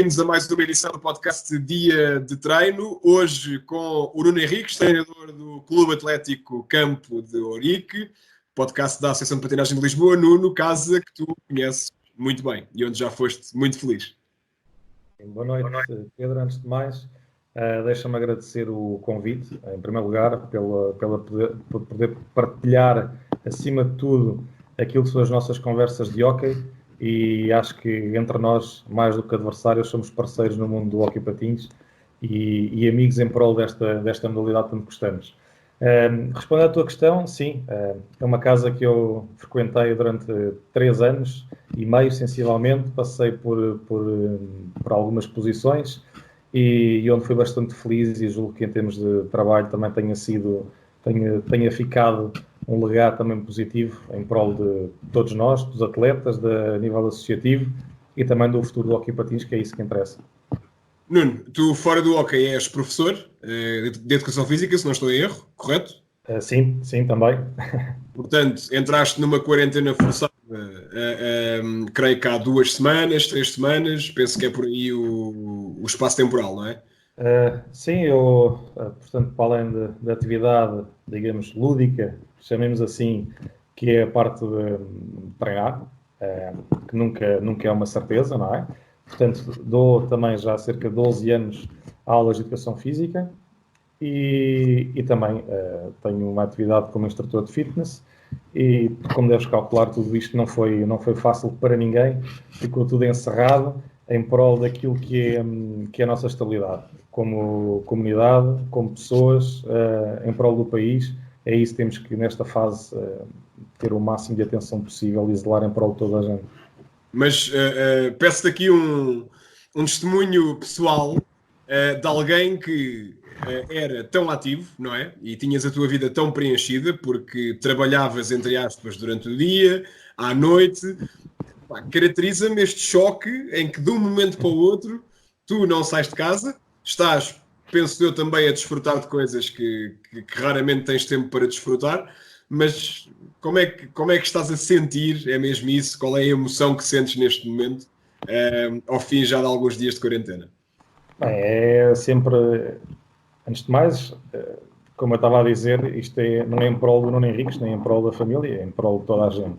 bem-vindos a mais uma edição do podcast Dia de Treino. Hoje com o Nuno Henriques, treinador do Clube Atlético Campo de Ourique, podcast da Associação de Patinagem de Lisboa. Nuno, casa que tu conheces muito bem e onde já foste muito feliz. Boa noite, Pedro. Antes de mais, deixa-me agradecer o convite, em primeiro lugar, por poder partilhar, acima de tudo, aquilo que são as nossas conversas de hóquei. E acho que entre nós, mais do que adversários, somos parceiros no mundo do hóquei patins e amigos em prol desta modalidade tanto gostamos. Respondendo à tua questão, sim, é uma casa que eu frequentei durante 3 anos e meio, sensivelmente. Passei por algumas posições e onde fui bastante feliz, e julgo que em termos de trabalho também tenha ficado um legado também positivo em prol de todos nós, dos atletas, a nível associativo e também do futuro do hóquei patins, que é isso que interessa. Nuno, tu fora do hóquei és professor de Educação Física, se não estou em erro, correto? Sim, também. Portanto, entraste numa quarentena forçada, creio que há 2 semanas, 3 semanas, penso que é por aí o espaço temporal, não é? Sim, eu, portanto, para além da atividade, digamos, lúdica, chamemos assim, que é a parte de treinar, que nunca é uma certeza, não é? Portanto, dou também já há cerca de 12 anos aulas de Educação Física e também tenho uma atividade como instrutor de fitness e, como deves calcular, tudo isto não foi fácil para ninguém, ficou tudo encerrado em prol daquilo que é a nossa estabilidade, como comunidade, como pessoas, em prol do país. É isso que temos que, nesta fase, ter o máximo de atenção possível e zelar em prol de toda a gente. Mas peço-te aqui um testemunho pessoal de alguém que era tão ativo, não é? E tinhas a tua vida tão preenchida, porque trabalhavas, entre aspas, durante o dia, à noite. Caracteriza-me este choque em que, de um momento para o outro, tu não sais de casa, estás, penso eu, também a desfrutar de coisas que raramente tens tempo para desfrutar, mas como é que estás a sentir? É mesmo isso? Qual é a emoção que sentes neste momento, ao fim já de alguns dias de quarentena? Bem, é sempre, antes de mais, como eu estava a dizer, isto não é em prol do Nuno Henriques, nem em prol da família, é em prol de toda a gente.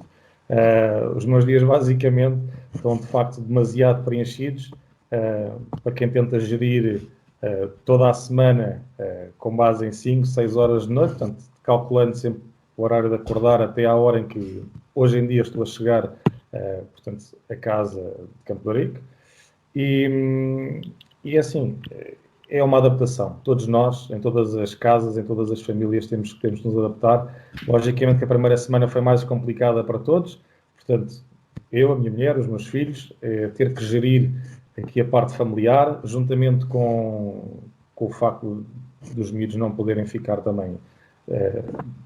Os meus dias, basicamente, estão de facto demasiado preenchidos. Para quem tenta gerir toda a semana com base em 5, 6 horas de noite, portanto, calculando sempre o horário de acordar até à hora em que hoje em dia estou a chegar, portanto, a casa de Campo de Ourique. E assim, é uma adaptação. Todos nós, em todas as casas, em todas as famílias, temos que nos adaptar. Logicamente que a primeira semana foi mais complicada para todos. Portanto, eu, a minha mulher, os meus filhos, ter que gerir aqui a parte familiar, juntamente com o facto dos miúdos não poderem ficar também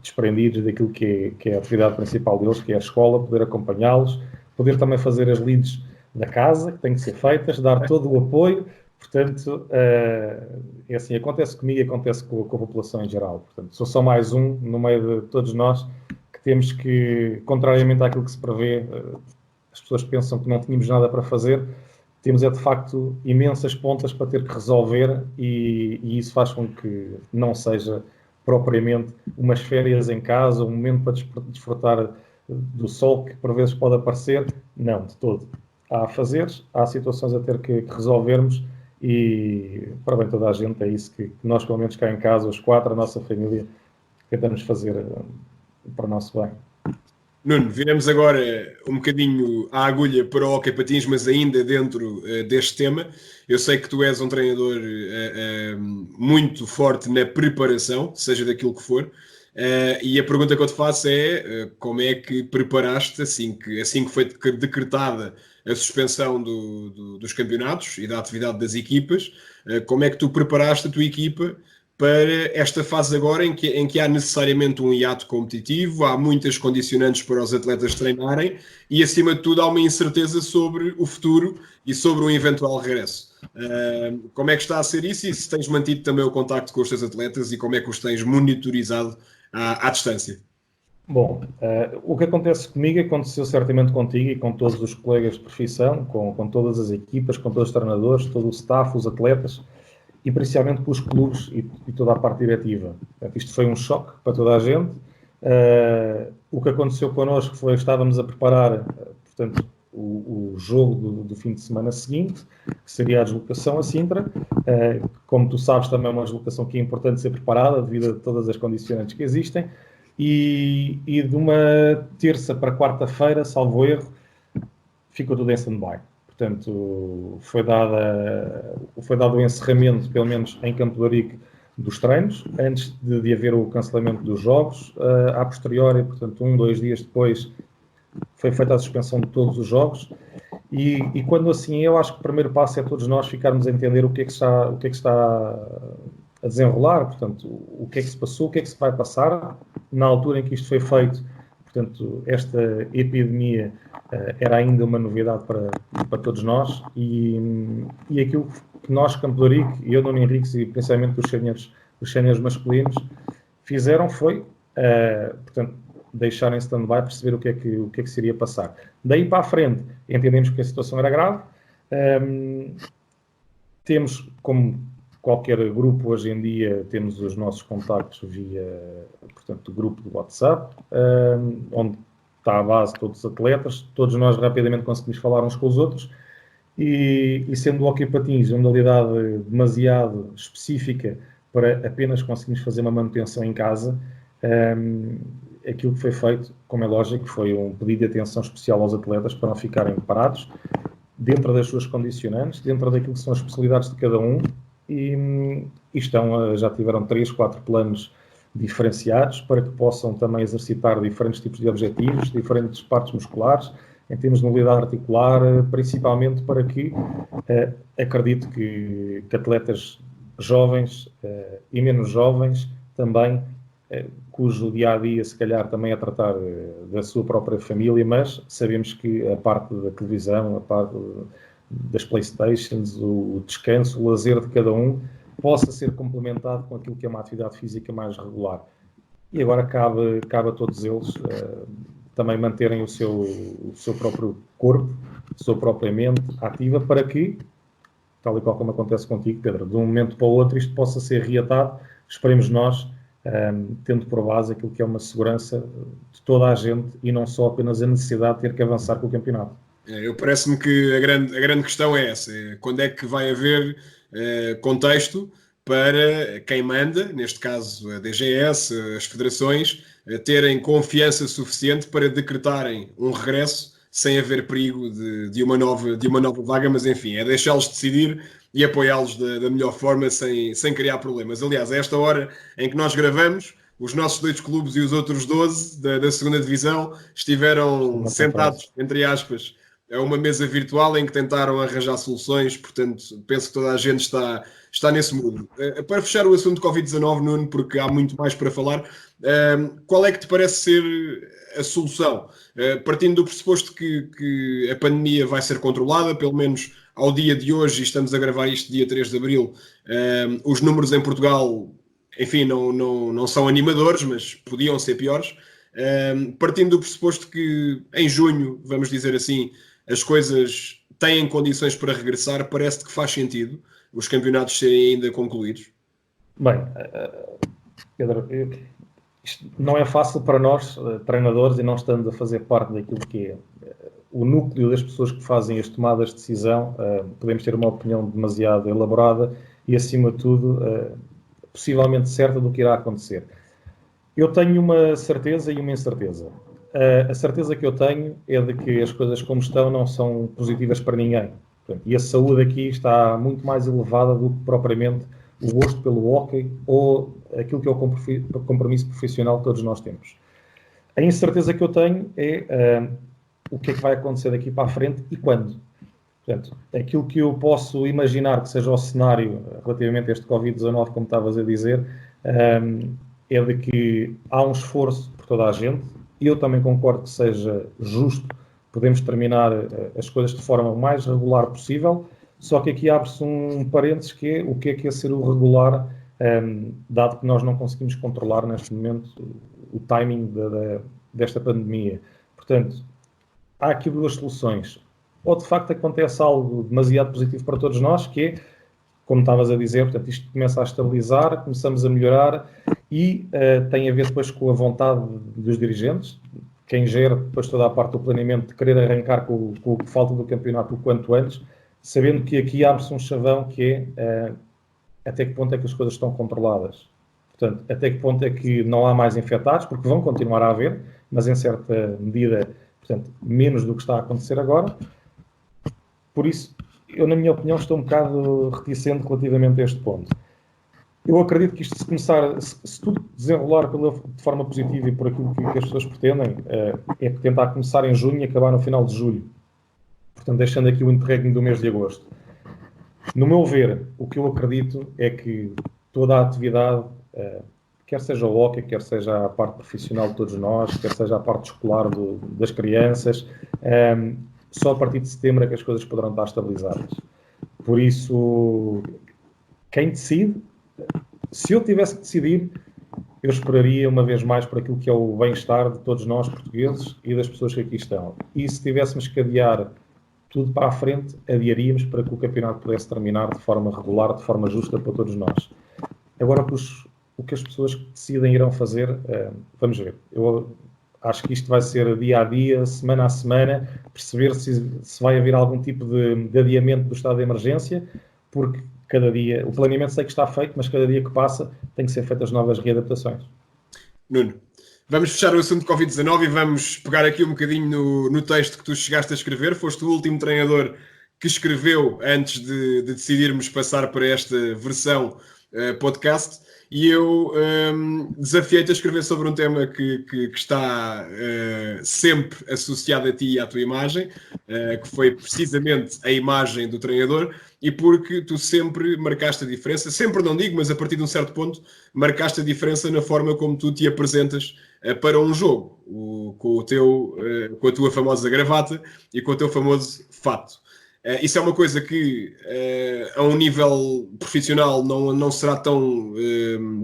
desprendidos daquilo que é a atividade principal deles, que é a escola, poder acompanhá-los, poder também fazer as lides da casa, que têm que ser feitas, dar todo o apoio. Portanto, é assim, acontece comigo e acontece com a população em geral. Portanto, sou só mais um no meio de todos nós que temos que, contrariamente àquilo que se prevê, as pessoas pensam que não tínhamos nada para fazer, temos de facto imensas pontas para ter que resolver e isso faz com que não seja propriamente umas férias em casa, um momento para desfrutar do sol que por vezes pode aparecer. Não, de todo. Há afazeres, há situações a ter que resolvermos e, para bem toda a gente, é isso que nós, pelo menos cá em casa, os 4, a nossa família, tentamos fazer para o nosso bem. Nuno, viremos agora um bocadinho à agulha para o hóquei patins, mas ainda dentro deste tema. Eu sei que tu és um treinador muito forte na preparação, seja daquilo que for, e a pergunta que eu te faço é como é que preparaste, assim que foi decretada a suspensão dos campeonatos e da atividade das equipas, como é que tu preparaste a tua equipa para esta fase agora em que há necessariamente um hiato competitivo, há muitas condicionantes para os atletas treinarem e, acima de tudo, há uma incerteza sobre o futuro e sobre um eventual regresso. Como é que está a ser isso e se tens mantido também o contacto com os teus atletas e como é que os tens monitorizado à distância? Bom, o que acontece comigo aconteceu certamente contigo e com todos os colegas de profissão, com todas as equipas, com todos os treinadores, todo o staff, os atletas e principalmente pelos clubes e toda a parte diretiva. Portanto, isto foi um choque para toda a gente. O que aconteceu connosco foi que estávamos a preparar, portanto, o jogo do fim de semana seguinte, que seria a deslocação a Sintra. Como tu sabes, também é uma deslocação que é importante ser preparada devido a todas as condicionantes que existem. E de uma terça para quarta-feira, salvo erro, ficou tudo em stand-by. Portanto, foi dado o encerramento, pelo menos em Campo de Ourique, dos treinos, antes de haver o cancelamento dos jogos. A posteriori, portanto, 2 dias depois, foi feita a suspensão de todos os jogos. E quando assim, eu acho que o primeiro passo é todos nós ficarmos a entender o que é que está a desenrolar, portanto, o que é que se passou, o que é que se vai passar. Na altura em que isto foi feito, portanto, esta epidemia era ainda uma novidade para todos nós e aquilo que nós, Campo de Ourique, e eu, Nuno Henriques e principalmente os séniores masculinos, fizeram foi, portanto, deixar em stand-by, perceber o que é que se iria passar. Daí para a frente, entendemos que a situação era grave. Temos, como qualquer grupo hoje em dia, temos os nossos contactos via, portanto, grupo do WhatsApp, onde está a base de todos os atletas, todos nós rapidamente conseguimos falar uns com os outros, e sendo o hóquei patins uma modalidade demasiado específica para apenas conseguirmos fazer uma manutenção em casa, aquilo que foi feito, como é lógico, foi um pedido de atenção especial aos atletas para não ficarem parados, dentro das suas condicionantes, dentro daquilo que são as especialidades de cada um, e já tiveram 3, 4 planos diferenciados para que possam também exercitar diferentes tipos de objetivos, diferentes partes musculares, em termos de mobilidade articular, principalmente para que, acredito que atletas jovens e menos jovens também, cujo dia-a-dia se calhar também é tratar da sua própria família, mas sabemos que a parte da televisão, a parte das Playstations, o descanso, o lazer de cada um, possa ser complementado com aquilo que é uma atividade física mais regular. E agora cabe a todos eles também manterem o seu próprio corpo, a sua própria mente ativa para que, tal e qual como acontece contigo, Pedro, de um momento para o outro isto possa ser reatado, esperemos nós, tendo por base aquilo que é uma segurança de toda a gente e não só apenas a necessidade de ter que avançar com o campeonato. Parece-me que a grande questão é essa. Quando é que vai haver contexto para quem manda, neste caso a DGS, as federações, terem confiança suficiente para decretarem um regresso sem haver perigo de uma nova vaga, mas enfim, é deixá-los decidir e apoiá-los da melhor forma sem criar problemas. Aliás, a esta hora em que nós gravamos, os nossos 2 clubes e os outros 12 da segunda divisão estiveram sentados, entre aspas, a uma mesa virtual em que tentaram arranjar soluções, portanto, penso que toda a gente está nesse mood. Para fechar o assunto Covid-19, Nuno, porque há muito mais para falar, qual é que te parece ser a solução? Partindo do pressuposto que a pandemia vai ser controlada, pelo menos ao dia de hoje, e estamos a gravar isto dia 3 de Abril, os números em Portugal, enfim, não são animadores, mas podiam ser piores. Partindo do pressuposto que em junho, vamos dizer assim, as coisas têm condições para regressar, parece que faz sentido os campeonatos serem ainda concluídos? Bem, Pedro, isto não é fácil para nós, treinadores, e não estando a fazer parte daquilo que é o núcleo das pessoas que fazem as tomadas de decisão. Podemos ter uma opinião demasiado elaborada e, acima de tudo, possivelmente certa do que irá acontecer. Eu tenho uma certeza e uma incerteza. A certeza que eu tenho é de que as coisas como estão não são positivas para ninguém. Portanto, e a saúde aqui está muito mais elevada do que propriamente o gosto pelo hóquei ou aquilo que é o compromisso profissional que todos nós temos. A incerteza que eu tenho é o que é que vai acontecer daqui para a frente e quando. Portanto, aquilo que eu posso imaginar que seja o cenário relativamente a este Covid-19, como estavas a dizer, é de que há um esforço por toda a gente. Eu também concordo que seja justo, podemos terminar as coisas de forma mais regular possível, só que aqui abre-se um parênteses que é ser o regular, dado que nós não conseguimos controlar neste momento o timing desta pandemia. Portanto, há aqui duas soluções. Ou de facto acontece algo demasiado positivo para todos nós, que é, como estavas a dizer, portanto, isto começa a estabilizar, começamos a melhorar e tem a ver depois com a vontade dos dirigentes, quem gera depois toda a parte do planeamento de querer arrancar com o que falta do campeonato o quanto antes, sabendo que aqui abre-se um chavão que é até que ponto é que as coisas estão controladas. Portanto, até que ponto é que não há mais infectados, porque vão continuar a haver, mas em certa medida, portanto, menos do que está a acontecer agora. Por isso, eu, na minha opinião, estou um bocado reticente relativamente a este ponto. Eu acredito que isto, se tudo desenrolar de forma positiva e por aquilo que as pessoas pretendem, é tentar começar em junho e acabar no final de julho. Portanto, deixando aqui o interregno do mês de agosto. No meu ver, o que eu acredito é que toda a atividade, quer seja o hóquei, quer seja a parte profissional de todos nós, quer seja a parte escolar das crianças, só a partir de setembro é que as coisas poderão estar estabilizadas. Por isso, quem decide, se eu tivesse que decidir, eu esperaria uma vez mais por aquilo que é o bem-estar de todos nós portugueses e das pessoas que aqui estão. E se tivéssemos que adiar tudo para a frente, adiaríamos para que o campeonato pudesse terminar de forma regular, de forma justa para todos nós. Agora, o que as pessoas que decidem irão fazer, vamos ver. Eu acho que isto vai ser dia a dia, semana a semana, perceber se vai haver algum tipo de adiamento do estado de emergência, porque cada dia, o planeamento sei que está feito, mas cada dia que passa tem que ser feitas novas readaptações. Nuno, vamos fechar o assunto de Covid-19 e vamos pegar aqui um bocadinho no texto que tu chegaste a escrever. Foste o último treinador que escreveu antes de decidirmos passar para esta versão podcast. E eu desafiei-te a escrever sobre um tema que está sempre associado a ti e à tua imagem, que foi precisamente a imagem do treinador, e porque tu sempre marcaste a diferença, sempre não digo, mas a partir de um certo ponto, marcaste a diferença na forma como tu te apresentas para um jogo, com a tua famosa gravata e com o teu famoso fato. Isso é uma coisa que a um nível profissional não será tão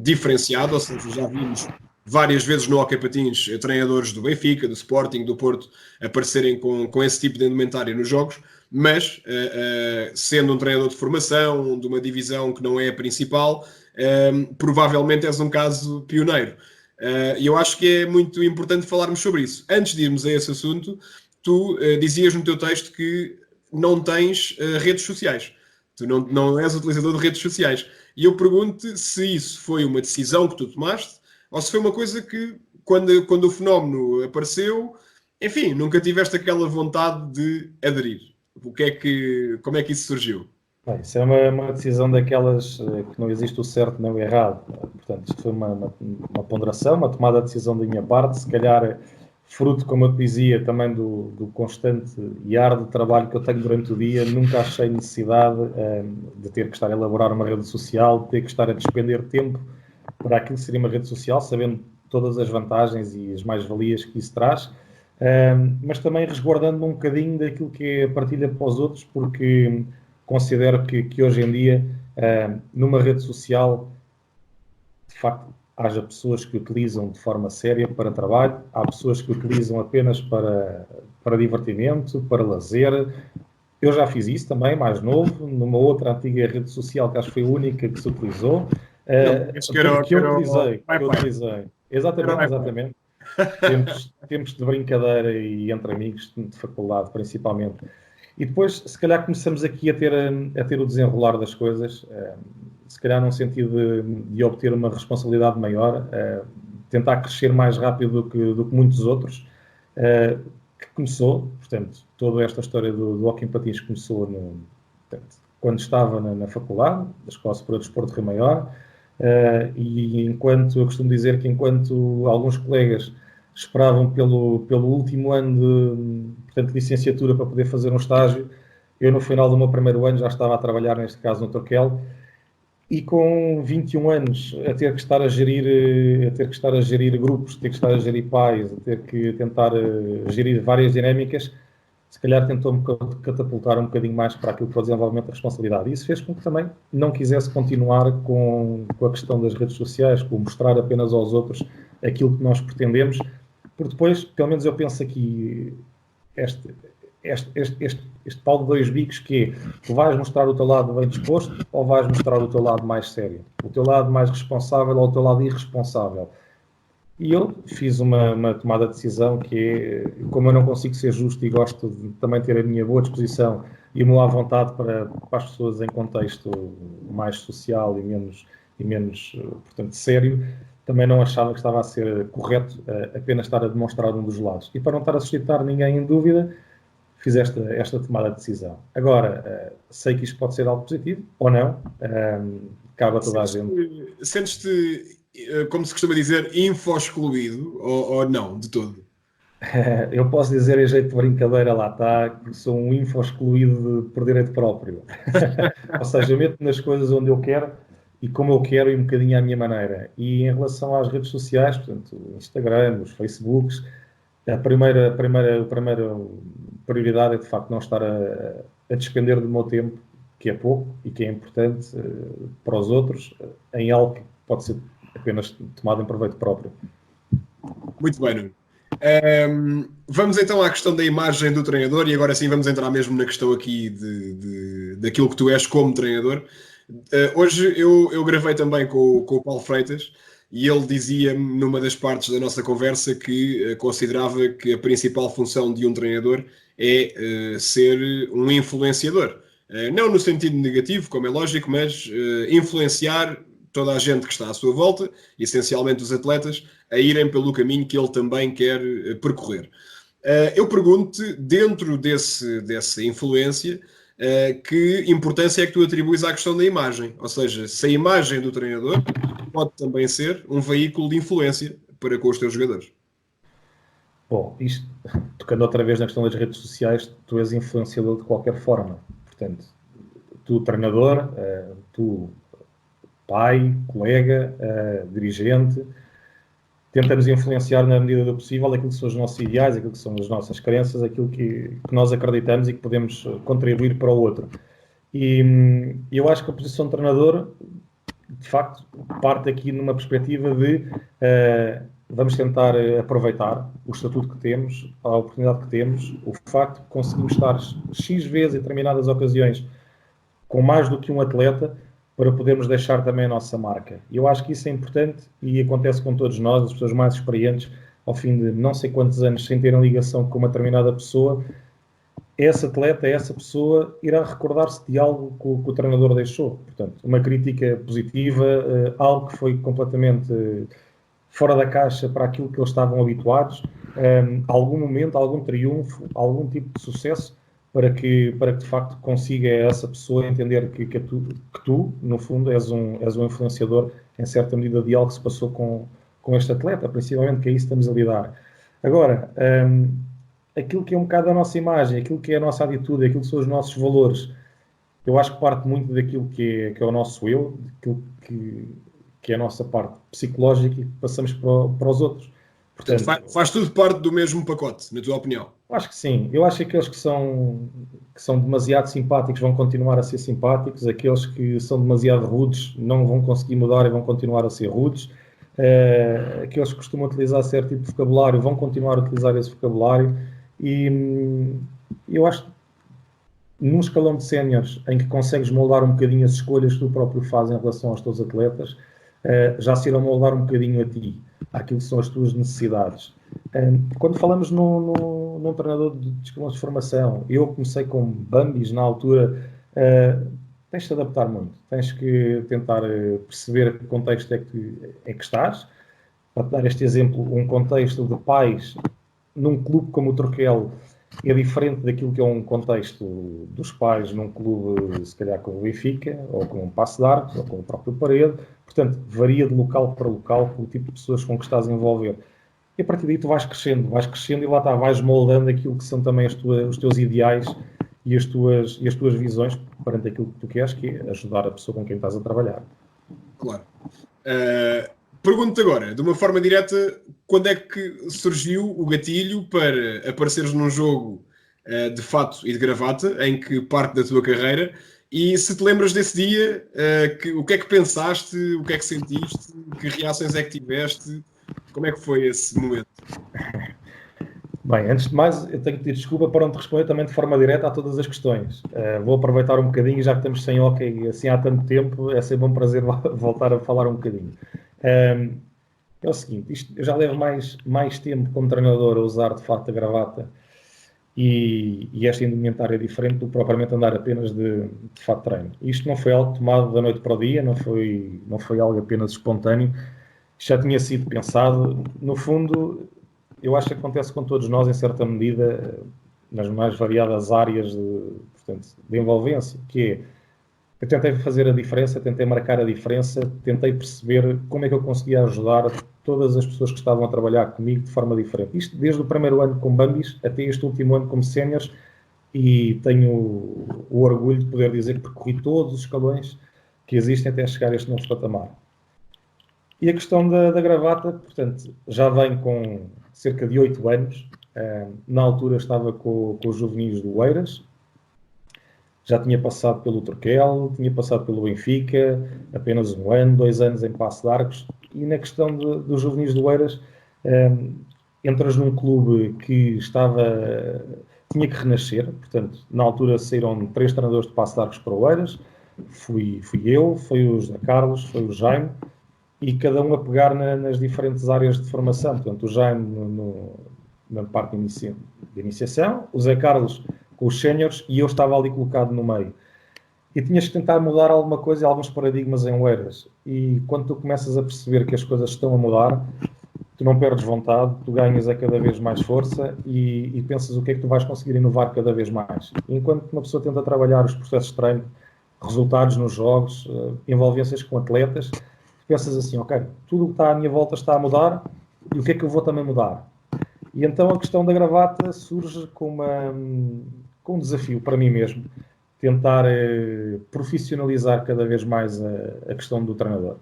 diferenciado, ou seja, já vimos várias vezes no hóquei patins treinadores do Benfica, do Sporting, do Porto aparecerem com esse tipo de indumentária nos jogos, mas sendo um treinador de formação, de uma divisão que não é a principal, provavelmente és um caso pioneiro. E eu acho que é muito importante falarmos sobre isso. Antes de irmos a esse assunto, tu dizias no teu texto que não tens redes sociais. Tu não és utilizador de redes sociais. E eu pergunto-te se isso foi uma decisão que tu tomaste ou se foi uma coisa que, quando o fenómeno apareceu, enfim, nunca tiveste aquela vontade de aderir. Como é que isso surgiu? Bem, isso é uma decisão daquelas que não existe o certo nem o errado. Portanto, isto foi uma ponderação, uma tomada de decisão da minha parte, se calhar fruto, como eu te dizia, também do constante e árduo trabalho que eu tenho durante o dia. Nunca achei necessidade de ter que estar a elaborar uma rede social, de ter que estar a despender tempo para aquilo que seria uma rede social, sabendo todas as vantagens e as mais-valias que isso traz, mas também resguardando-me um bocadinho daquilo que é a partilha para os outros, porque considero que hoje em dia, numa rede social, de facto, haja pessoas que utilizam de forma séria para trabalho, há pessoas que utilizam apenas para divertimento, para lazer. Eu já fiz isso também, mais novo, numa outra antiga rede social, que acho que foi a única que se utilizou. Que eu utilizei. Exatamente. Tempos de brincadeira e entre amigos de faculdade, principalmente. E depois, se calhar, começamos aqui a ter o desenrolar das coisas, se calhar num sentido de obter uma responsabilidade maior, tentar crescer mais rápido do que muitos outros, que começou, portanto, toda esta história do hóquei em patins começou quando estava na faculdade, da Escola Superior de Desporto de Rio Maior, e eu costumo dizer que enquanto alguns colegas esperavam pelo último ano de licenciatura para poder fazer um estágio, eu no final do meu primeiro ano já estava a trabalhar, neste caso no Torquel, e com 21 anos a ter que estar a gerir grupos, a ter que estar a gerir pais, a ter que tentar gerir várias dinâmicas, se calhar tentou-me catapultar um bocadinho mais para aquilo que foi o desenvolvimento da responsabilidade. E isso fez com que também não quisesse continuar com a questão das redes sociais, com mostrar apenas aos outros aquilo que nós pretendemos, porque depois, pelo menos eu penso aqui, este pau de dois bicos que é, tu vais mostrar o teu lado bem disposto ou vais mostrar o teu lado mais sério? O teu lado mais responsável ou o teu lado irresponsável? E eu fiz uma tomada de decisão que é, como eu não consigo ser justo e gosto de também ter a minha boa disposição e uma boa vontade para as pessoas em contexto mais social e menos portanto, sério, também não achava que estava a ser correto apenas estar a demonstrar um dos lados. E para não estar a suscitar ninguém em dúvida, fiz esta tomada de decisão. Agora, sei que isto pode ser algo positivo ou não, cabe a toda a gente. Sentes-te, como se costuma dizer, info-excluído ou não, de todo? Eu posso dizer em jeito de brincadeira, lá está, que sou um info-excluído por direito próprio. Ou seja, eu meto nas coisas onde eu quero e como eu quero e um bocadinho à minha maneira. E em relação às redes sociais, portanto, o Instagram, os Facebooks, a primeira prioridade é, de facto, não estar a despender do meu tempo, que é pouco e que é importante para os outros, em algo que pode ser apenas tomado em proveito próprio. Muito bem, Nuno. Vamos então à questão da imagem do treinador e agora sim vamos entrar mesmo na questão aqui daquilo que tu és como treinador. Hoje eu gravei também com o Paulo Freitas e ele dizia-me numa das partes da nossa conversa que considerava que a principal função de um treinador é ser um influenciador. Não no sentido negativo, como é lógico, mas influenciar toda a gente que está à sua volta, essencialmente os atletas, a irem pelo caminho que ele também quer percorrer. Eu pergunto-te, dentro dessa influência, que importância é que tu atribuis à questão da imagem? Ou seja, se a imagem do treinador pode também ser um veículo de influência para com os teus jogadores. Bom, isto, tocando outra vez na questão das redes sociais, tu és influenciador de qualquer forma. Portanto, tu treinador, tu pai, colega, dirigente, tentamos influenciar na medida do possível aquilo que são os nossos ideais, aquilo que são as nossas crenças, aquilo que nós acreditamos e que podemos contribuir para o outro. E eu acho que a posição de treinador, de facto, parte aqui numa perspectiva de vamos tentar aproveitar o estatuto que temos, a oportunidade que temos, o facto de conseguirmos estar X vezes em determinadas ocasiões com mais do que um atleta, para podermos deixar também a nossa marca. E eu acho que isso é importante e acontece com todos nós, as pessoas mais experientes, ao fim de não sei quantos anos sem terem ligação com uma determinada pessoa, esse atleta, essa pessoa, irá recordar-se de algo que o treinador deixou. Portanto, uma crítica positiva, algo que foi completamente fora da caixa para aquilo que eles estavam habituados, algum momento, algum triunfo, algum tipo de sucesso, para que de facto consiga essa pessoa entender que tu, no fundo, és um influenciador em certa medida de algo que se passou com este atleta, principalmente que é isso que estamos a lidar. Agora, aquilo que é um bocado a nossa imagem, aquilo que é a nossa atitude, aquilo que são os nossos valores, eu acho que parte muito daquilo que é o nosso eu, daquilo que é a nossa parte psicológica e que passamos para os outros. Portanto, faz tudo parte do mesmo pacote, na tua opinião? Acho que sim. Eu acho que aqueles que são demasiado simpáticos vão continuar a ser simpáticos, aqueles que são demasiado rudes não vão conseguir mudar e vão continuar a ser rudes, aqueles que costumam utilizar certo tipo de vocabulário vão continuar a utilizar esse vocabulário e eu acho que num escalão de séniores em que consegues moldar um bocadinho as escolhas que tu próprio fazes em relação aos teus atletas, já se irão moldar um bocadinho a ti, àquilo que são as tuas necessidades. Quando falamos num treinador de escalões de formação, eu comecei com Bambis na altura, tens de te adaptar muito, tens que tentar perceber que contexto é que estás. Para dar este exemplo, um contexto de pais num clube como o Turquel é diferente daquilo que é um contexto dos pais num clube, se calhar com o Benfica, ou com o Paço de Arcos, ou com o próprio Parede. Portanto, varia de local para local com o tipo de pessoas com que estás a envolver. E a partir daí tu vais crescendo e lá está, vais moldando aquilo que são também os teus ideais e as tuas visões perante aquilo que tu queres, que é ajudar a pessoa com quem estás a trabalhar. Claro. Pergunto-te agora, de uma forma direta, quando é que surgiu o gatilho para apareceres num jogo de fato e de gravata, em que parte da tua carreira, e se te lembras desse dia, o que é que pensaste, o que é que sentiste, que reações é que tiveste, Como é que foi esse momento? Bem, antes de mais, eu tenho que pedir desculpa por não te responder também de forma direta a todas as questões. Vou aproveitar um bocadinho, já que estamos sem hóquei assim há tanto tempo, é sempre um prazer voltar a falar um bocadinho. É o seguinte, eu já levo mais tempo como treinador a usar de fato a gravata e esta indumentária é diferente do que propriamente andar apenas de fato de treino. Isto não foi algo tomado da noite para o dia, não foi algo apenas espontâneo, já tinha sido pensado. No fundo, eu acho que acontece com todos nós, em certa medida, nas mais variadas áreas de envolvência, que é, eu tentei fazer a diferença, tentei marcar a diferença, tentei perceber como é que eu conseguia ajudar todas as pessoas que estavam a trabalhar comigo de forma diferente. Isto desde o primeiro ano com Bambis até este último ano como séniores, e tenho o orgulho de poder dizer que percorri todos os escalões que existem até chegar a este novo patamar. E a questão da gravata, portanto, já vem com cerca de 8 anos. Na altura estava com os juvenis do Oeiras, já tinha passado pelo Turquel, tinha passado pelo Benfica, apenas 1 ano, 2 anos em Paço de Arcos. E na questão dos juvenis do Oeiras, entras num clube que tinha que renascer. Portanto, na altura saíram 3 treinadores de Paço de Arcos para o Oeiras. Fui eu, foi o José Carlos, foi o Jaime, e cada um a pegar nas diferentes áreas de formação. Portanto, o Jaime na parte de iniciação, o Zé Carlos com os séniores, e eu estava ali colocado no meio. E tinhas que tentar mudar alguma coisa, alguns paradigmas em Oeiras. E quando tu começas a perceber que as coisas estão a mudar, tu não perdes vontade, tu ganhas a cada vez mais força e pensas o que é que tu vais conseguir inovar cada vez mais. E enquanto uma pessoa tenta trabalhar os processos de treino, resultados nos jogos, envolvências com atletas, pensas assim, ok, tudo o que está à minha volta está a mudar, e o que é que eu vou também mudar? E então a questão da gravata surge com um desafio para mim mesmo, tentar profissionalizar cada vez mais a questão do treinador.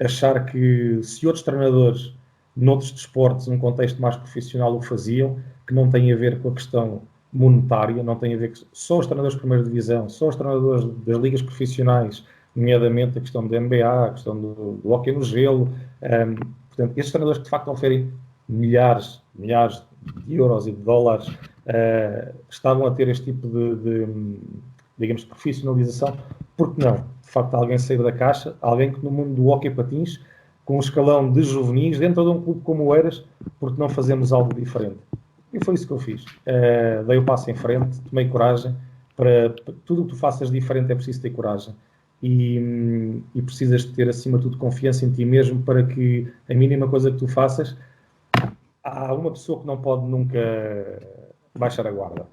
Achar que se outros treinadores, noutros desportos, num contexto mais profissional, o faziam, que não tem a ver com a questão monetária, não tem a ver com só os treinadores de primeira divisão, só os treinadores das ligas profissionais, nomeadamente a questão da NBA, a questão do hóquei no gelo. Portanto, estes treinadores que de facto oferem milhares de euros e de dólares, estavam a ter este tipo digamos, profissionalização. Porque não? De facto, alguém sair da caixa, alguém que no mundo do hóquei patins, com um escalão de juvenis, dentro de um clube como o Oeiras, porque não fazemos algo diferente? E foi isso que eu fiz. Dei o passo em frente, tomei coragem. Para tudo o que tu faças diferente é preciso ter coragem. E precisas de ter, acima de tudo, confiança em ti mesmo, para que a mínima coisa que tu faças, há uma pessoa que não pode nunca baixar a guarda,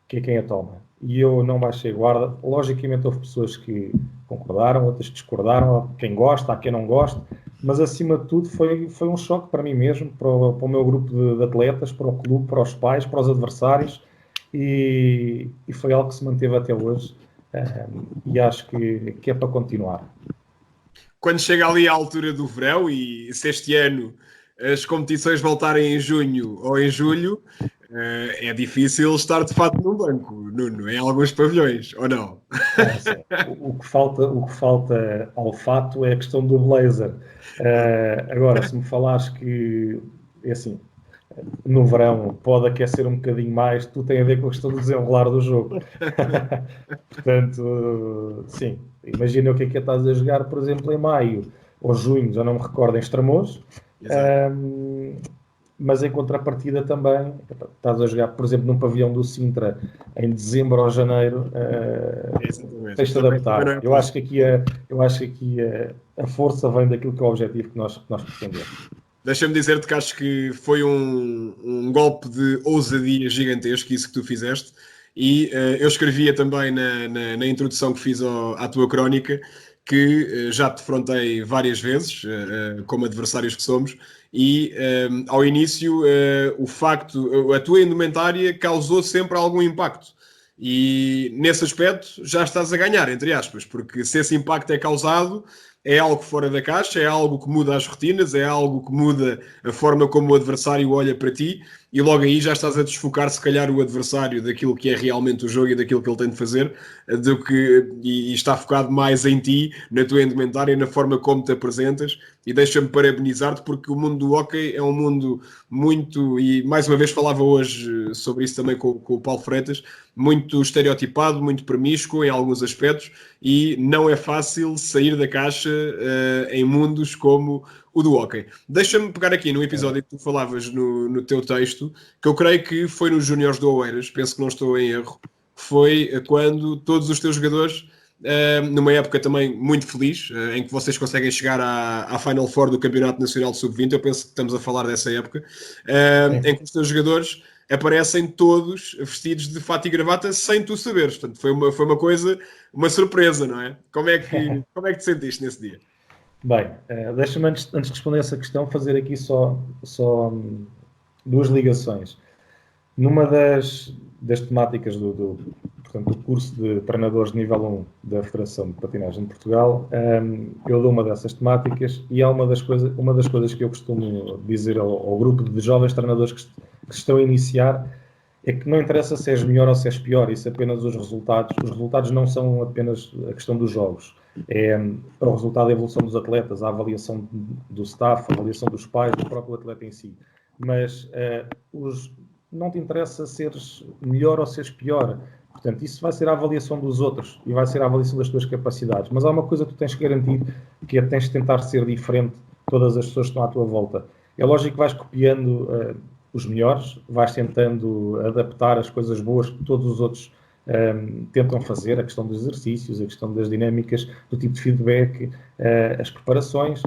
que é quem a toma. E eu não baixei a guarda. Logicamente houve pessoas que concordaram, outras que discordaram, há quem gosta, há quem não gosta, mas acima de tudo foi um choque para mim mesmo, para o meu grupo de atletas, para o clube, para os pais, para os adversários, e foi algo que se manteve até hoje. E acho que é para continuar. Quando chega ali à altura do verão, e se este ano as competições voltarem em junho ou em julho, é difícil estar de fato num banco, Nuno, em alguns pavilhões, ou não? O que falta ao fato é a questão do blazer. Agora, se me falares que, é assim, no verão pode aquecer um bocadinho mais, tudo tem a ver com a questão do desenrolar do jogo. Portanto, sim, imagina o que é estás a jogar, por exemplo, em maio ou junho, já não me recordo, em Estremoz. Mas em contrapartida também, estás a jogar, por exemplo, num pavilhão do Sintra em dezembro ou janeiro, tens de adaptar. Eu acho que aqui a força vem daquilo que é o objetivo que nós pretendemos. Deixa-me dizer-te que acho que foi um golpe de ousadia gigantesco, isso que tu fizeste, e eu escrevia também na introdução que fiz à tua crónica, que já te defrontei várias vezes, como adversários que somos, e ao início a tua indumentária causou sempre algum impacto. E nesse aspecto já estás a ganhar, entre aspas, porque se esse impacto é causado, é algo fora da caixa, é algo que muda as rotinas, é algo que muda a forma como o adversário olha para ti, e logo aí já estás a desfocar se calhar o adversário daquilo que é realmente o jogo e daquilo que ele tem de fazer, e está focado mais em ti, na tua indumentária, na forma como te apresentas. E deixa-me parabenizar-te, porque o mundo do hóquei é um mundo muito, e mais uma vez falava hoje sobre isso também com o Paulo Freitas, muito estereotipado, muito promíscuo em alguns aspectos, e não é fácil sair da caixa em mundos como o do hóquei. Deixa-me pegar aqui no episódio que tu falavas no teu texto, que eu creio que foi nos Júniores do Oeiras, penso que não estou em erro, foi quando todos os teus jogadores, numa época também muito feliz, em que vocês conseguem chegar à Final Four do Campeonato Nacional de Sub-20, eu penso que estamos a falar dessa época, em que os teus jogadores aparecem todos vestidos de fato e gravata sem tu saberes. Portanto, foi uma coisa, uma surpresa, não é? Como é que te sentiste nesse dia? Bem, deixa-me antes de responder essa questão fazer aqui só duas ligações. Numa das temáticas portanto, do curso de treinadores de nível 1 da Federação de Patinagem de Portugal, eu dou uma dessas temáticas, e há uma das coisas que eu costumo dizer ao grupo de jovens treinadores que estão a iniciar é que não interessa se és melhor ou se és pior, isso é apenas os resultados. Os resultados não são apenas a questão dos jogos. É o resultado da evolução dos atletas, a avaliação do staff, a avaliação dos pais, do próprio atleta em si. Mas não te interessa seres melhor ou seres pior. Portanto, isso vai ser a avaliação dos outros e vai ser a avaliação das tuas capacidades. Mas há uma coisa que tu tens que garantir, que é que tens de tentar ser diferente de todas as pessoas que estão à tua volta. É lógico que vais copiando os melhores, vais tentando adaptar as coisas boas que todos os outros tentam fazer, a questão dos exercícios, a questão das dinâmicas, do tipo de feedback, as preparações,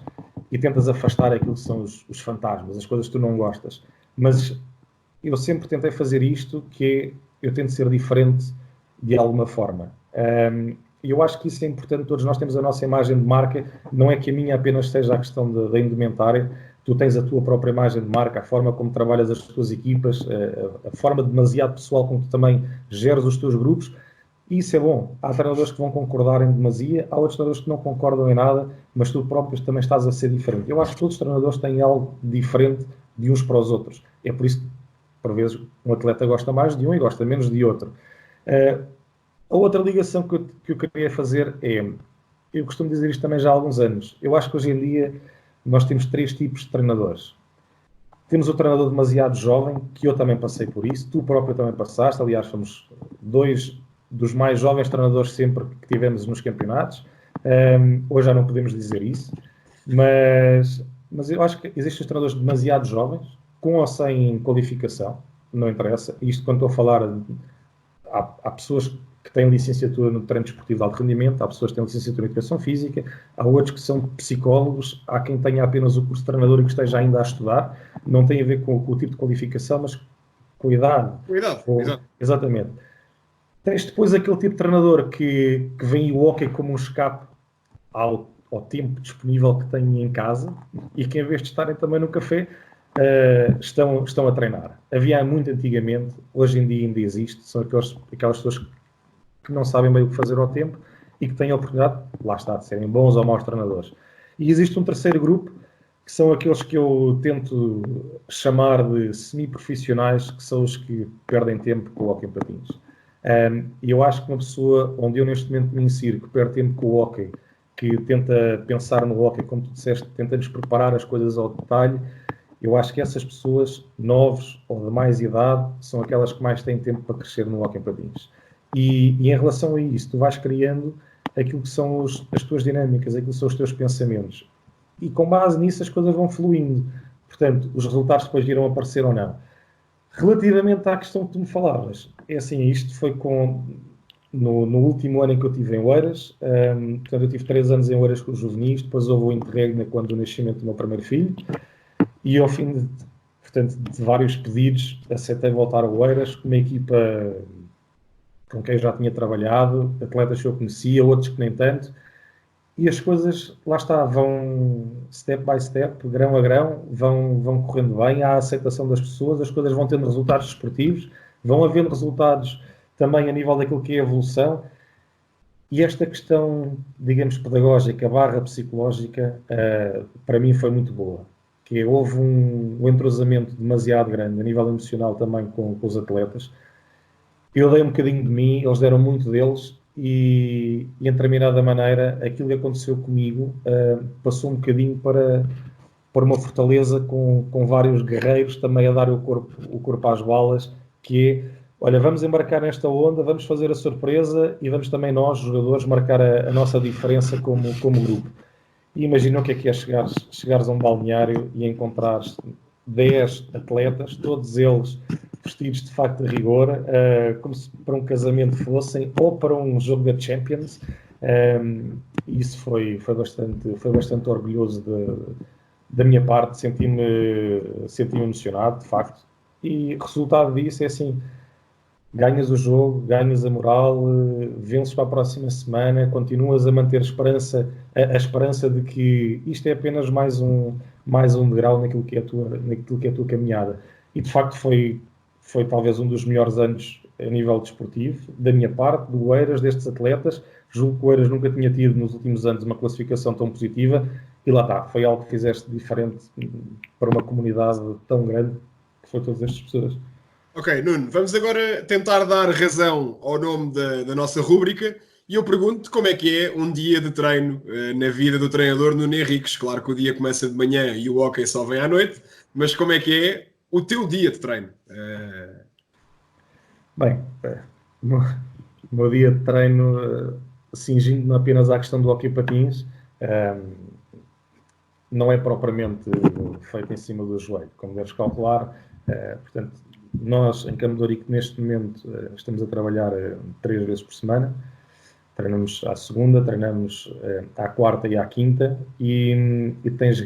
e tentas afastar aquilo que são os fantasmas, as coisas que tu não gostas. Mas eu sempre tentei fazer isto, que é, eu tento ser diferente de alguma forma. E eu acho que isso é importante, todos nós temos a nossa imagem de marca, não é que a minha apenas seja a questão da indumentária, tu tens a tua própria imagem de marca, a forma como trabalhas as tuas equipas, a forma demasiado pessoal como tu também geres os teus grupos, e isso é bom. Há treinadores que vão concordar em demasia, há outros treinadores que não concordam em nada, mas tu próprio também estás a ser diferente. Eu acho que todos os treinadores têm algo diferente de uns para os outros. É por isso que, por vezes, um atleta gosta mais de um e gosta menos de outro. A outra ligação que eu queria fazer é, eu costumo dizer isto também já há alguns anos, eu acho que hoje em dia nós temos 3 tipos de treinadores. Temos o treinador demasiado jovem, que eu também passei por isso, tu próprio também passaste, aliás, somos 2 dos mais jovens treinadores sempre que tivemos nos campeonatos. Hoje já não podemos dizer isso, mas eu acho que existem os treinadores demasiado jovens, com ou sem qualificação, não interessa. Isto quando estou a falar, há pessoas que têm licenciatura no treino desportivo de alto rendimento, há pessoas que têm licenciatura em educação física, há outros que são psicólogos, há quem tenha apenas o curso de treinador e que esteja ainda a estudar. Não tem a ver com o tipo de qualificação, mas com a idade. Exato. Exatamente. Tens depois aquele tipo de treinador que vem o hóquei como um escape ao tempo disponível que têm em casa e que, em vez de estarem também no café, estão a treinar. Havia muito antigamente, hoje em dia ainda existe, são aquelas pessoas que não sabem bem o que fazer ao tempo e que têm a oportunidade, lá está, de serem bons ou maus treinadores. E existe um terceiro grupo, que são aqueles que eu tento chamar de semi-profissionais, que são os que perdem tempo com o hóquei em patins. E eu acho que uma pessoa, onde eu neste momento me insiro, que perde tempo com o hóquei, que tenta pensar no hóquei, como tu disseste, tenta-nos preparar as coisas ao detalhe, eu acho que essas pessoas, novos ou de mais idade, são aquelas que mais têm tempo para crescer no hóquei em patins. E em relação a isso, tu vais criando aquilo que são as tuas dinâmicas, aquilo que são os teus pensamentos. E com base nisso as coisas vão fluindo. Portanto, os resultados depois irão aparecer ou não. Relativamente à questão que tu me falavas, é assim, isto foi no último ano em que eu estive em Oeiras. Portanto, eu tive 3 anos em Oeiras com os juvenis, depois houve o interregno quando o nascimento do meu primeiro filho, e ao fim de vários pedidos, aceitei voltar a Oeiras com uma equipa com quem eu já tinha trabalhado, atletas que eu conhecia, outros que nem tanto, e as coisas, lá está, vão step by step, grão a grão, vão correndo bem, há a aceitação das pessoas, as coisas vão tendo resultados desportivos, vão havendo resultados também a nível daquilo que é a evolução, E esta questão, digamos, pedagógica barra psicológica, para mim foi muito boa. Que houve um entrosamento demasiado grande, a nível emocional também com os atletas. Eu dei um bocadinho de mim, eles deram muito deles, e em determinada maneira, aquilo que aconteceu comigo passou um bocadinho para uma fortaleza com vários guerreiros também a dar o corpo às balas, que é, olha, vamos embarcar nesta onda, vamos fazer a surpresa e vamos também nós, jogadores, marcar a nossa diferença como grupo. E imagina o que é chegares a um balneário e encontrares 10 atletas, todos eles vestidos de facto de rigor, como se para um casamento fossem, ou para um jogo da Champions. Isso foi bastante orgulhoso da minha parte, senti-me emocionado, de facto. E o resultado disso é assim: ganhas o jogo, ganhas a moral, vences para a próxima semana, continuas a manter a esperança de que isto é apenas mais um degrau naquilo que é a tua caminhada. E de facto foi talvez um dos melhores anos a nível desportivo, da minha parte, do Oeiras, destes atletas. Julgo que o Oeiras nunca tinha tido nos últimos anos uma classificação tão positiva, e lá está, foi algo que fizeste diferente para uma comunidade tão grande que foi todas estas pessoas. Ok, Nuno, vamos agora tentar dar razão ao nome da nossa rúbrica e eu pergunto como é que é um dia de treino na vida do treinador Nuno Henriques. Claro que o dia começa de manhã e o hóquei só vem à noite, mas como é que é o teu dia de treino? Bem, o meu dia de treino, cingindo-me apenas à questão do hóquei patins, não é propriamente feito em cima do joelho, como deves calcular. Portanto, nós em Campo de Ourique, neste momento, estamos a trabalhar 3 vezes por semana. Treinamos à segunda, treinamos à quarta e à quinta, e tens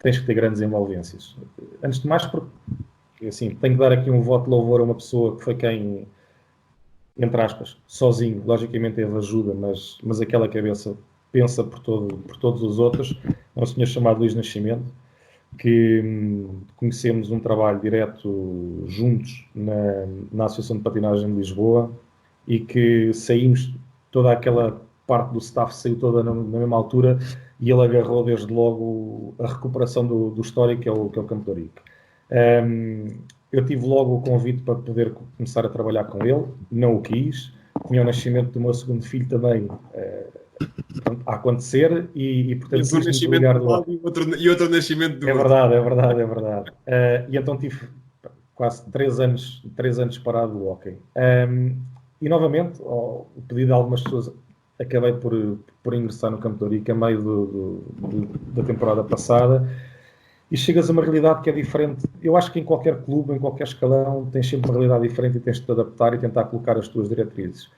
que ter grandes envolvências. Antes de mais, porque assim, tenho que dar aqui um voto de louvor a uma pessoa que foi quem, entre aspas, sozinho, logicamente teve ajuda, mas aquela cabeça pensa por todos os outros. É um senhor chamado Luís Nascimento, que conhecemos um trabalho direto juntos na Associação de Patinagem de Lisboa, e que saímos, toda aquela parte do staff saiu toda na mesma altura, e ele agarrou desde logo a recuperação do histórico que é o Campo de Ourique. Eu tive logo o convite para poder começar a trabalhar com ele, não o quis. Tinha o nascimento do meu segundo filho também a acontecer, e portanto Um nascimento de um lado e outro nascimento do outro. É verdade. E então tive quase 3 anos parado do hóquei. E novamente, ao pedido de algumas pessoas, acabei por ingressar no Campo de Ourique a meio da temporada passada, e chegas a uma realidade que é diferente. Eu acho que em qualquer clube, em qualquer escalão, tens sempre uma realidade diferente e tens de te adaptar e tentar colocar as tuas diretrizes.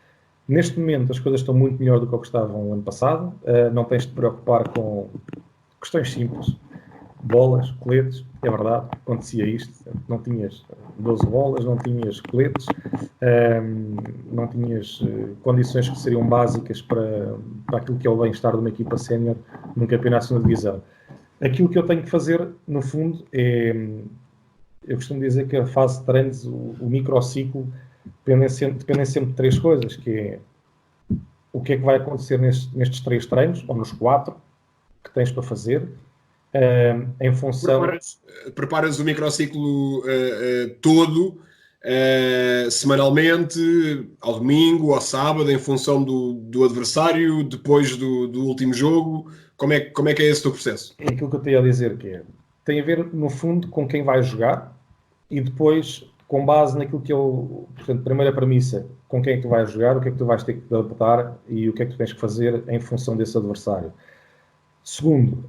Neste momento as coisas estão muito melhor do que o que estavam no ano passado. Não tens de te preocupar com questões simples. Bolas, coletes, é verdade, acontecia isto. Não tinhas 12 bolas, não tinhas coletes, não tinhas condições que seriam básicas para aquilo que é o bem-estar de uma equipa sénior num campeonato de segunda divisão. Aquilo que eu tenho que fazer, no fundo, eu costumo dizer que a fase de treinos, o microciclo, dependem sempre de 3 coisas, que é o que é que vai acontecer nestes 3 treinos, ou nos 4, que tens para fazer, em função... Preparas o microciclo todo, semanalmente, ao domingo, ao sábado, em função do adversário, depois do último jogo. Como é que é esse teu processo? É aquilo que eu tenho a dizer, que tem a ver, no fundo, com quem vai jogar, e depois, com base naquilo que eu... Portanto, primeira premissa, com quem é que tu vais jogar, o que é que tu vais ter que adaptar e o que é que tu tens que fazer em função desse adversário. Segundo,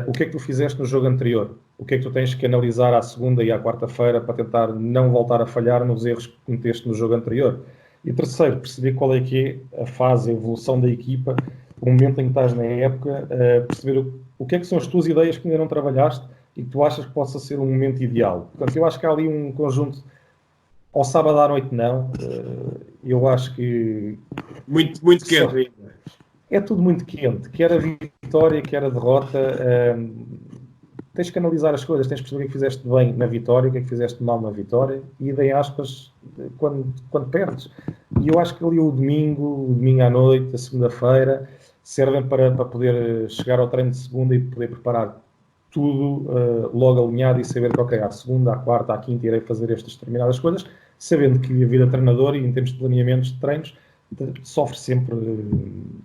o que é que tu fizeste no jogo anterior? O que é que tu tens que analisar à segunda e à quarta-feira para tentar não voltar a falhar nos erros que cometeste no jogo anterior? E terceiro, perceber qual é que é a fase, a evolução da equipa, o momento em que estás na época, perceber o que é que são as tuas ideias que ainda não trabalhaste e que tu achas que possa ser um momento ideal. Portanto, eu acho que há ali um conjunto, ao sábado à noite não, eu acho que... Muito quente. É tudo muito quente, quer a vitória, quer a derrota. Tens que analisar as coisas, tens que perceber o que fizeste bem na vitória, o que fizeste mal na vitória, e dei aspas quando perdes. E eu acho que ali o domingo à noite, a segunda-feira, servem para poder chegar ao treino de segunda e poder preparar tudo logo alinhado e saber que, ok, à segunda, à quarta, à quinta irei fazer estas determinadas coisas, sabendo que a vida de treinador e em termos de planeamentos de treinos sofre sempre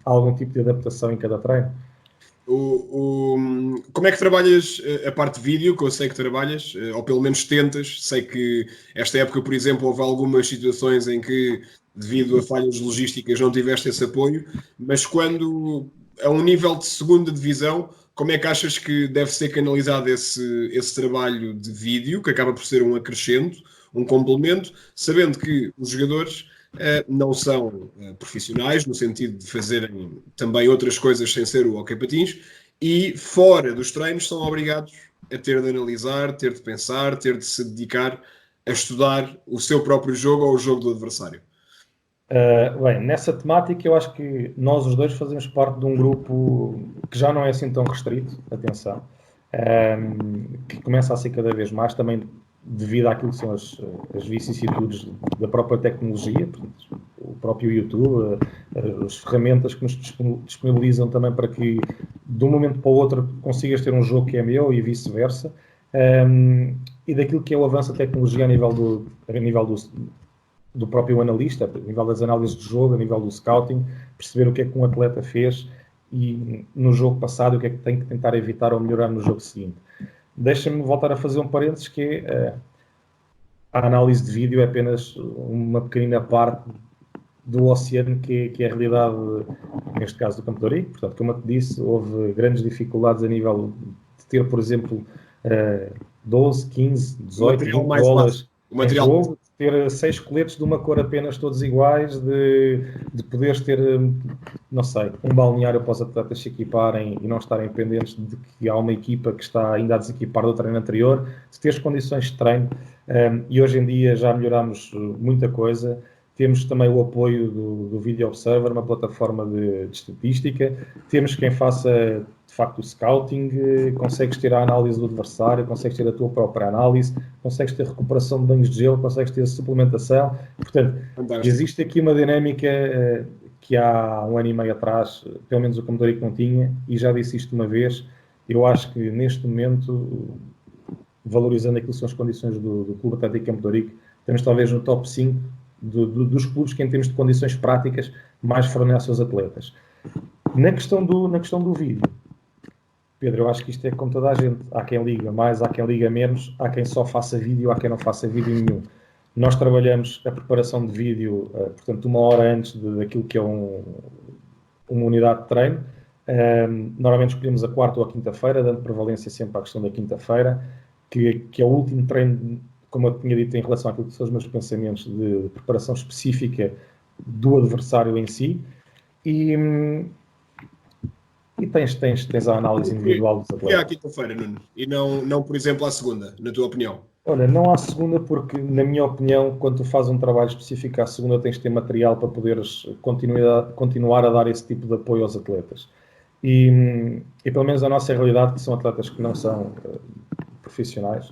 algum tipo de adaptação em cada treino. Como é que trabalhas a parte de vídeo, que eu sei que trabalhas, ou pelo menos tentas? Sei que esta época, por exemplo, houve algumas situações em que, devido a falhas logísticas, não tiveste esse apoio, mas quando, a um nível de segunda divisão, como é que achas que deve ser canalizado esse trabalho de vídeo, que acaba por ser um acrescento, um complemento, sabendo que os jogadores não são profissionais, no sentido de fazerem também outras coisas sem ser o hóquei patins, e fora dos treinos são obrigados a ter de analisar, ter de pensar, ter de se dedicar a estudar o seu próprio jogo ou o jogo do adversário. Bem, nessa temática eu acho que nós os dois fazemos parte de um grupo que já não é assim tão restrito, atenção, que começa a ser cada vez mais também devido àquilo que são as vicissitudes da própria tecnologia, portanto, o próprio YouTube, as ferramentas que nos disponibilizam também para que de um momento para o outro consigas ter um jogo que é meu e vice-versa, e daquilo que é o avanço da tecnologia a nível do próprio analista, a nível das análises de jogo, a nível do scouting, perceber o que é que um atleta fez e no jogo passado o que é que tem que tentar evitar ou melhorar no jogo seguinte. Deixa-me voltar a fazer um parênteses que é a análise de vídeo é apenas uma pequenina parte do oceano que é a realidade, neste caso, do Campo de Ourique. Portanto, como eu te disse, houve grandes dificuldades a nível de ter, por exemplo, 12, 15, 18, 20 bolas em jogo, ter 6 coletes de uma cor apenas todos iguais, de poderes ter, não sei, um balneário para os atletas se equiparem e não estarem pendentes de que há uma equipa que está ainda a desequipar do treino anterior, de teres condições de treino, e hoje em dia já melhoramos muita coisa. Temos também o apoio do Video Observer, uma plataforma de estatística. Temos quem faça, de facto, o scouting. Consegues ter a análise do adversário, consegues ter a tua própria análise, consegues ter recuperação de banhos de gelo, consegues ter suplementação. Portanto, existe aqui uma dinâmica que há um ano e meio atrás, pelo menos o Campo de Ourique não tinha, e já disse isto uma vez. Eu acho que, neste momento, valorizando aquilo que são as condições do Clube Atlético Campo de Ourique, estamos talvez no top 5 dos clubes que, em termos de condições práticas, mais fornecem aos atletas. Na questão do vídeo, Pedro, eu acho que isto é como toda a gente. Há quem liga mais, há quem liga menos, há quem só faça vídeo, há quem não faça vídeo nenhum. Nós trabalhamos a preparação de vídeo, portanto, 1 hora antes daquilo que é uma unidade de treino. Normalmente escolhemos a quarta ou a quinta-feira, dando prevalência sempre à questão da quinta-feira, que é o último treino, como eu tinha dito, em relação àquilo que são os meus pensamentos de preparação específica do adversário em si, e tens a análise individual dos atletas. E à quinta-feira, Nuno? E não, por exemplo, à segunda, na tua opinião? Olha, não à segunda, porque, na minha opinião, quando tu fazes um trabalho específico à segunda, tens de ter material para poderes continuar a dar esse tipo de apoio aos atletas. E pelo menos a nossa realidade, que são atletas que não são profissionais,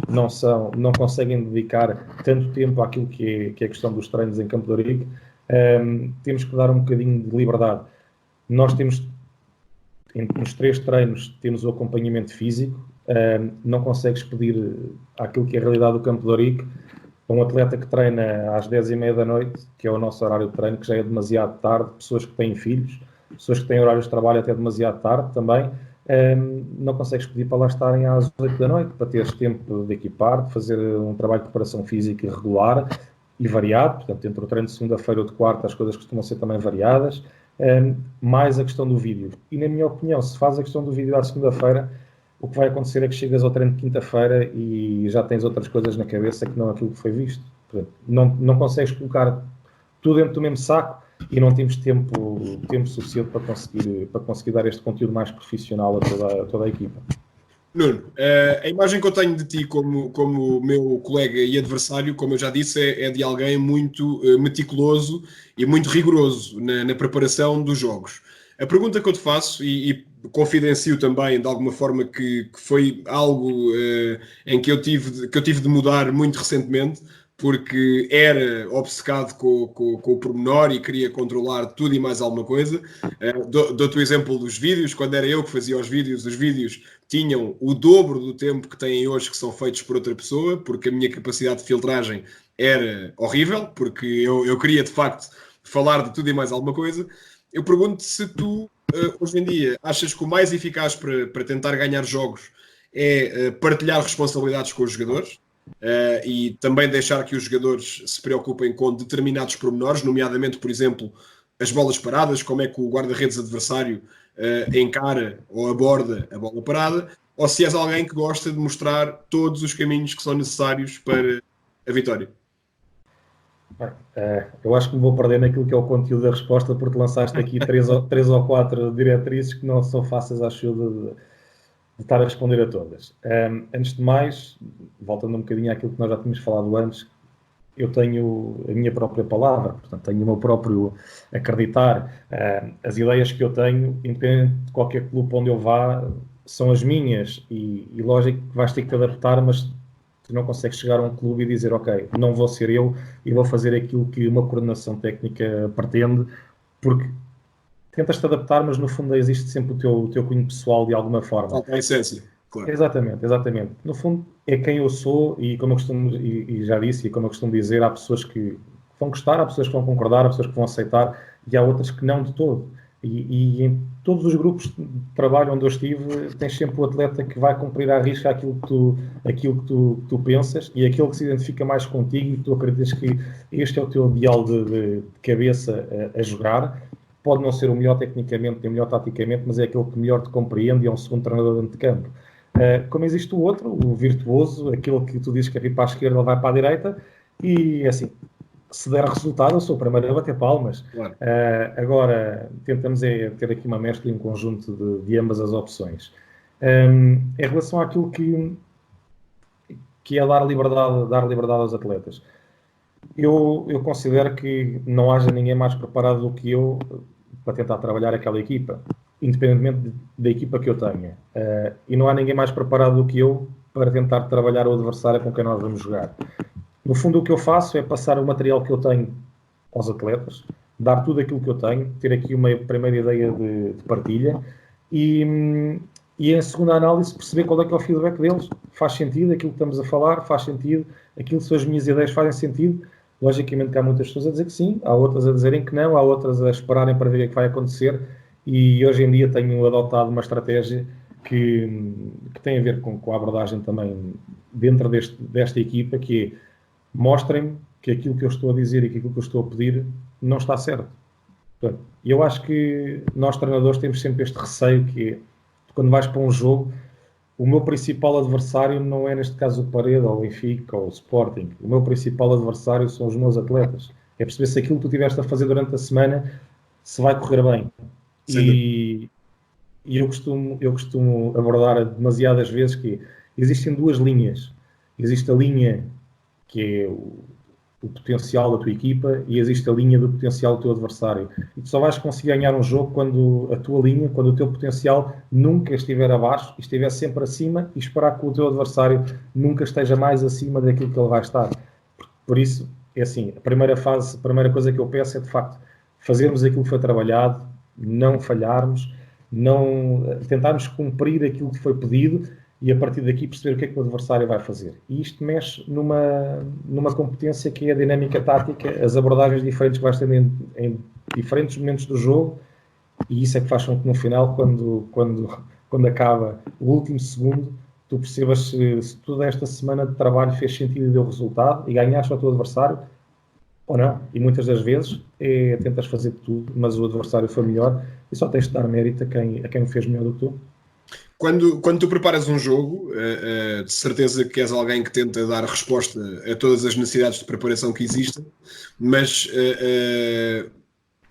não conseguem dedicar tanto tempo àquilo que é a questão dos treinos em Campo de Ourique, temos que dar um bocadinho de liberdade. Nós temos, nos 3 treinos, temos o acompanhamento físico, não consegues pedir àquilo que é a realidade do Campo de Ourique, um atleta que treina às 10h30 da noite, que é o nosso horário de treino, que já é demasiado tarde, pessoas que têm filhos, pessoas que têm horários de trabalho até demasiado tarde também, não consegues pedir para lá estarem às 8 da noite, para teres tempo de equipar, de fazer um trabalho de preparação física regular e variado. Portanto, entre o treino de segunda-feira ou de quarta, as coisas costumam ser também variadas, mais a questão do vídeo. E, na minha opinião, se faz a questão do vídeo à segunda-feira, o que vai acontecer é que chegas ao treino de quinta-feira e já tens outras coisas na cabeça que não aquilo que foi visto. Portanto, não consegues colocar tudo dentro do mesmo saco e não temos tempo suficiente para conseguir dar este conteúdo mais profissional a toda a equipa. Nuno, a imagem que eu tenho de ti como meu colega e adversário, como eu já disse, é de alguém muito meticuloso e muito rigoroso na preparação dos jogos. A pergunta que eu te faço, e confidencio também de alguma forma que foi algo em que eu tive de mudar muito recentemente, porque era obcecado com o pormenor e queria controlar tudo e mais alguma coisa. Dou-te o exemplo dos vídeos. Quando era eu que fazia os vídeos tinham o dobro do tempo que têm hoje, que são feitos por outra pessoa, porque a minha capacidade de filtragem era horrível, porque eu queria, de facto, falar de tudo e mais alguma coisa. Eu pergunto se tu, hoje em dia, achas que o mais eficaz para tentar ganhar jogos é partilhar responsabilidades com os jogadores, e também deixar que os jogadores se preocupem com determinados pormenores, nomeadamente, por exemplo, as bolas paradas, como é que o guarda-redes adversário encara ou aborda a bola parada, ou se és alguém que gosta de mostrar todos os caminhos que são necessários para a vitória. Eu acho que me vou perder naquilo que é o conteúdo da resposta, porque lançaste aqui três ou quatro diretrizes que não são fáceis, acho eu, de estar a responder a todas. Antes de mais, voltando um bocadinho àquilo que nós já tínhamos falado antes, eu tenho a minha própria palavra, portanto, tenho o meu próprio acreditar. As ideias que eu tenho, independente de qualquer clube onde eu vá, são as minhas, e lógico que vais ter que te adaptar, mas tu não consegues chegar a um clube e dizer, ok, não vou ser eu e vou fazer aquilo que uma coordenação técnica pretende, porque tentas-te adaptar, mas no fundo existe sempre o teu cunho pessoal de alguma forma. Falta a essência, claro. Exatamente. No fundo, é quem eu sou, e como eu costumo, e já disse, e como eu costumo dizer, há pessoas que vão gostar, há pessoas que vão concordar, há pessoas que vão aceitar, e há outras que não de todo. E em todos os grupos de trabalho onde eu estive, tens sempre o atleta que vai cumprir à risca aquilo que tu pensas, e aquele que se identifica mais contigo, e tu acreditas que este é o teu ideal de cabeça a jogar. Pode não ser o melhor tecnicamente, nem o melhor taticamente, mas é aquele que melhor te compreende e é um segundo treinador dentro de campo. Como existe o outro, o virtuoso, aquele que tu dizes que é vir para a esquerda, ele vai para a direita, e assim, se der resultado, eu sou o primeiro a bater palmas. Claro. Agora, tentamos ter aqui uma mescla e um conjunto de ambas as opções. Em relação àquilo que é dar liberdade aos atletas, eu considero que não haja ninguém mais preparado do que eu para tentar trabalhar aquela equipa, independentemente da equipa que eu tenha. E não há ninguém mais preparado do que eu para tentar trabalhar o adversário com quem nós vamos jogar. No fundo, o que eu faço é passar o material que eu tenho aos atletas, dar tudo aquilo que eu tenho, ter aqui uma primeira ideia de partilha e em segunda análise perceber qual é que é o feedback deles. Faz sentido aquilo que estamos a falar? Faz sentido? Aquilo que são as minhas ideias fazem sentido? Logicamente que há muitas pessoas a dizer que sim, há outras a dizerem que não, há outras a esperarem para ver o que vai acontecer, e hoje em dia tenho adotado uma estratégia que tem a ver com a abordagem também dentro desta equipa, que é: mostrem-me que aquilo que eu estou a dizer e que aquilo que eu estou a pedir não está certo. Portanto, eu acho que nós treinadores temos sempre este receio, que é, quando vais para um jogo, o meu principal adversário não é, neste caso, o Parede, ou o Benfica, ou o Sporting. O meu principal adversário são os meus atletas. É perceber se aquilo que tu estiveste a fazer durante a semana se vai correr bem. E eu costumo abordar demasiadas vezes que existem duas linhas. Existe a linha que é o potencial da tua equipa, e existe a linha do potencial do teu adversário. E tu só vais conseguir ganhar um jogo quando a tua linha, quando o teu potencial nunca estiver abaixo, e estiver sempre acima, e esperar que o teu adversário nunca esteja mais acima daquilo que ele vai estar. Por isso, é assim, a primeira coisa que eu peço é, de facto, fazermos aquilo que foi trabalhado, não falharmos, não tentarmos cumprir aquilo que foi pedido, e a partir daqui perceber o que é que o adversário vai fazer. E isto mexe numa competência que é a dinâmica tática, as abordagens diferentes que vais ter em diferentes momentos do jogo, e isso é que faz com que no final, quando acaba o último segundo, tu percebas se toda esta semana de trabalho fez sentido e deu resultado, e ganhaste ao teu adversário, ou não. E muitas das vezes tentas fazer tudo, mas o adversário foi melhor, e só tens de dar mérito a quem o fez melhor do que tu. Quando tu preparas um jogo, de certeza que és alguém que tenta dar resposta a todas as necessidades de preparação que existem, mas